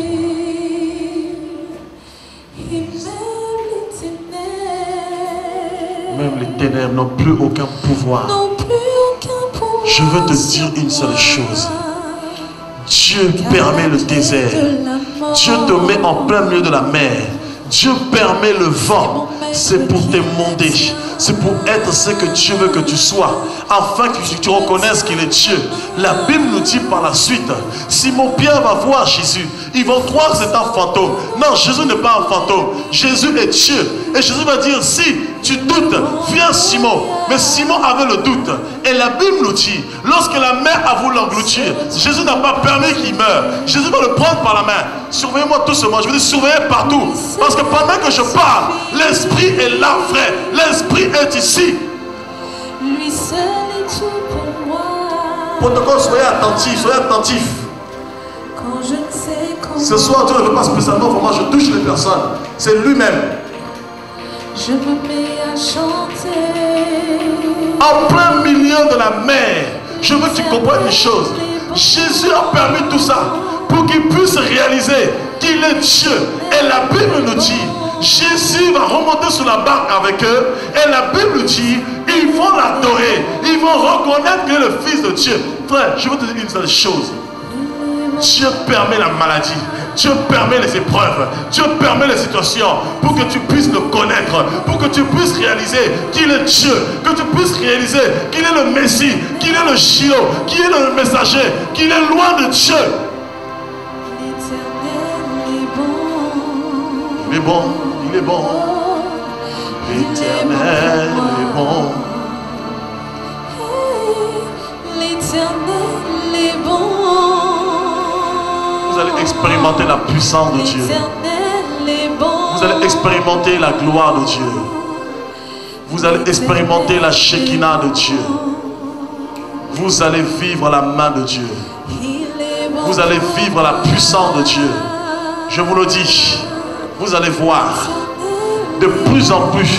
Même les ténèbres n'ont plus aucun pouvoir. Je veux te dire une seule chose. Dieu permet le désert. Dieu te met en plein milieu de la mer. Dieu permet le vent. C'est pour t'émonder. C'est pour être ce que Dieu veut que tu sois. Afin que tu reconnaisses qu'il est Dieu. La Bible nous dit par la suite, Simon-Pierre va voir Jésus. Ils vont croire que c'est un fantôme. Non, Jésus n'est pas un fantôme. Jésus est Dieu. Et Jésus va dire, si tu doutes, viens Simon. Mais Simon avait le doute. Et la Bible nous dit, lorsque la mer a voulu l'engloutir, Jésus n'a pas permis qu'il meure. Jésus va le prendre par la main. Surveillez-moi tout ce monde. Je veux dire, surveillez partout. Parce que pendant que je parle, l'esprit est là, frère. L'esprit est ici. Lui seul est tout pour moi. Protocole, soyez attentifs, soyez attentifs. Quand je ne sais quoi Ce soir, Dieu ne veut pas spécialement vraiment je touche les personnes. C'est lui-même. Je me mets à chanter. En plein milieu de la mer, je veux que tu comprennes une chose. Jésus a permis tout ça pour qu'il puisse réaliser qu'il est Dieu. Et la Bible nous dit, Jésus va remonter sur la barque avec eux. Et la Bible dit, ils vont l'adorer. Ils vont reconnaître qu'il est le Fils de Dieu. Frère, je veux te dire une seule chose. Dieu permet la maladie. Dieu permet les épreuves. Dieu permet les situations pour que tu puisses le connaître. Pour que tu puisses réaliser qu'il est Dieu. Que tu puisses réaliser qu'il est le Messie. Qu'il est le Shiloh. Qu'il est le messager. Qu'il est loin de Dieu. Il est bon. Il est bon. L'Éternel est bon. L'Éternel est bon. Vous allez expérimenter la puissance de Dieu. Vous allez expérimenter la gloire de Dieu. Vous allez expérimenter la Shekinah de Dieu. Vous allez vivre la main de Dieu. Vous allez vivre la puissance de Dieu. Je vous le dis, vous allez voir de plus en plus.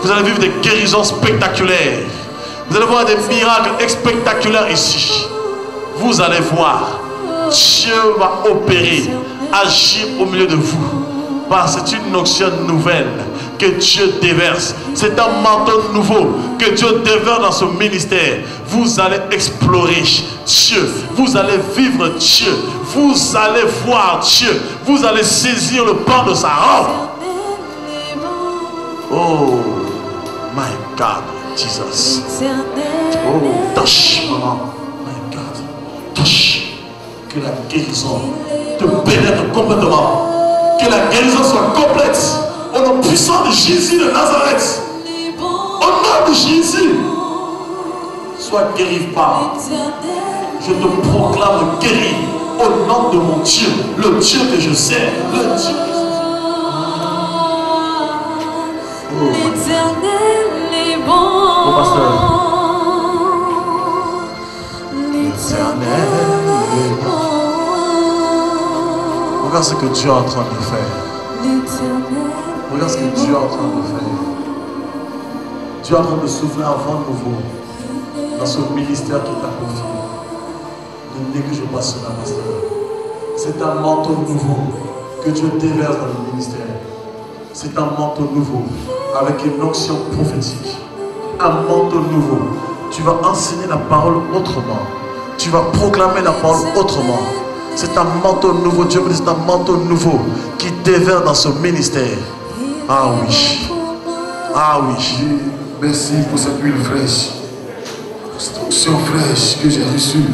Vous allez vivre des guérisons spectaculaires. Vous allez voir des miracles spectaculaires ici. Vous allez voir. Dieu va opérer, agir au milieu de vous. Parce que c'est une onction nouvelle que Dieu déverse. C'est un manteau nouveau que Dieu déverse dans ce ministère. Vous allez explorer Dieu. Vous allez vivre Dieu. Vous allez voir Dieu. Vous allez saisir le pan de sa robe. Oh my God, Jesus. Oh, touch, maman. My God, touch. Que la guérison te pénètre complètement. Que la guérison soit complète. Au nom puissant de Jésus de Nazareth. Au nom de Jésus. Sois guéri par. Je te proclame guéri. Au nom de mon Dieu. Le Dieu que je sais. Le Dieu que je sais. L'Éternel est bon. Oh, pasteur. L'Éternel est bon. Regarde ce que Dieu est en train de faire. Regarde ce que Dieu est en train de faire. Dieu est en train de souffler un vent nouveau dans ce ministère qui t'a confié. Dès que je passe sur la pasteur, c'est un manteau nouveau que Dieu déverse dans le ministère. C'est un manteau nouveau avec une onction prophétique. Un manteau nouveau. Tu vas enseigner la parole autrement. Tu vas proclamer la parole autrement. C'est un manteau nouveau. Dieu me dit c'est un manteau nouveau qui déverse dans ce ministère. Ah oui. Ah oui. Merci pour cette huile fraîche. Pour cette onction fraîche que j'ai reçue.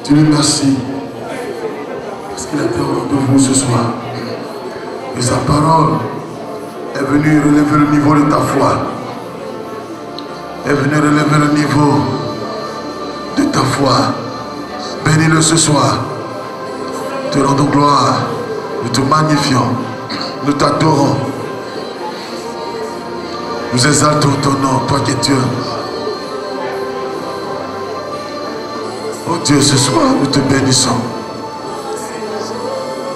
Dieu merci. Parce qu'il a été au de vous ce soir. Et sa parole est venue relever le niveau de ta foi. Est venue relever le niveau de ta foi. Bénis-le ce soir. Te rendons gloire. Nous te magnifions. Nous t'adorons. Nous exaltons ton nom, toi qui es Dieu. Oh Dieu, ce soir, nous te bénissons.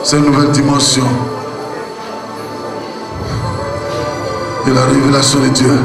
C'est une nouvelle dimension de la révélation de Dieu.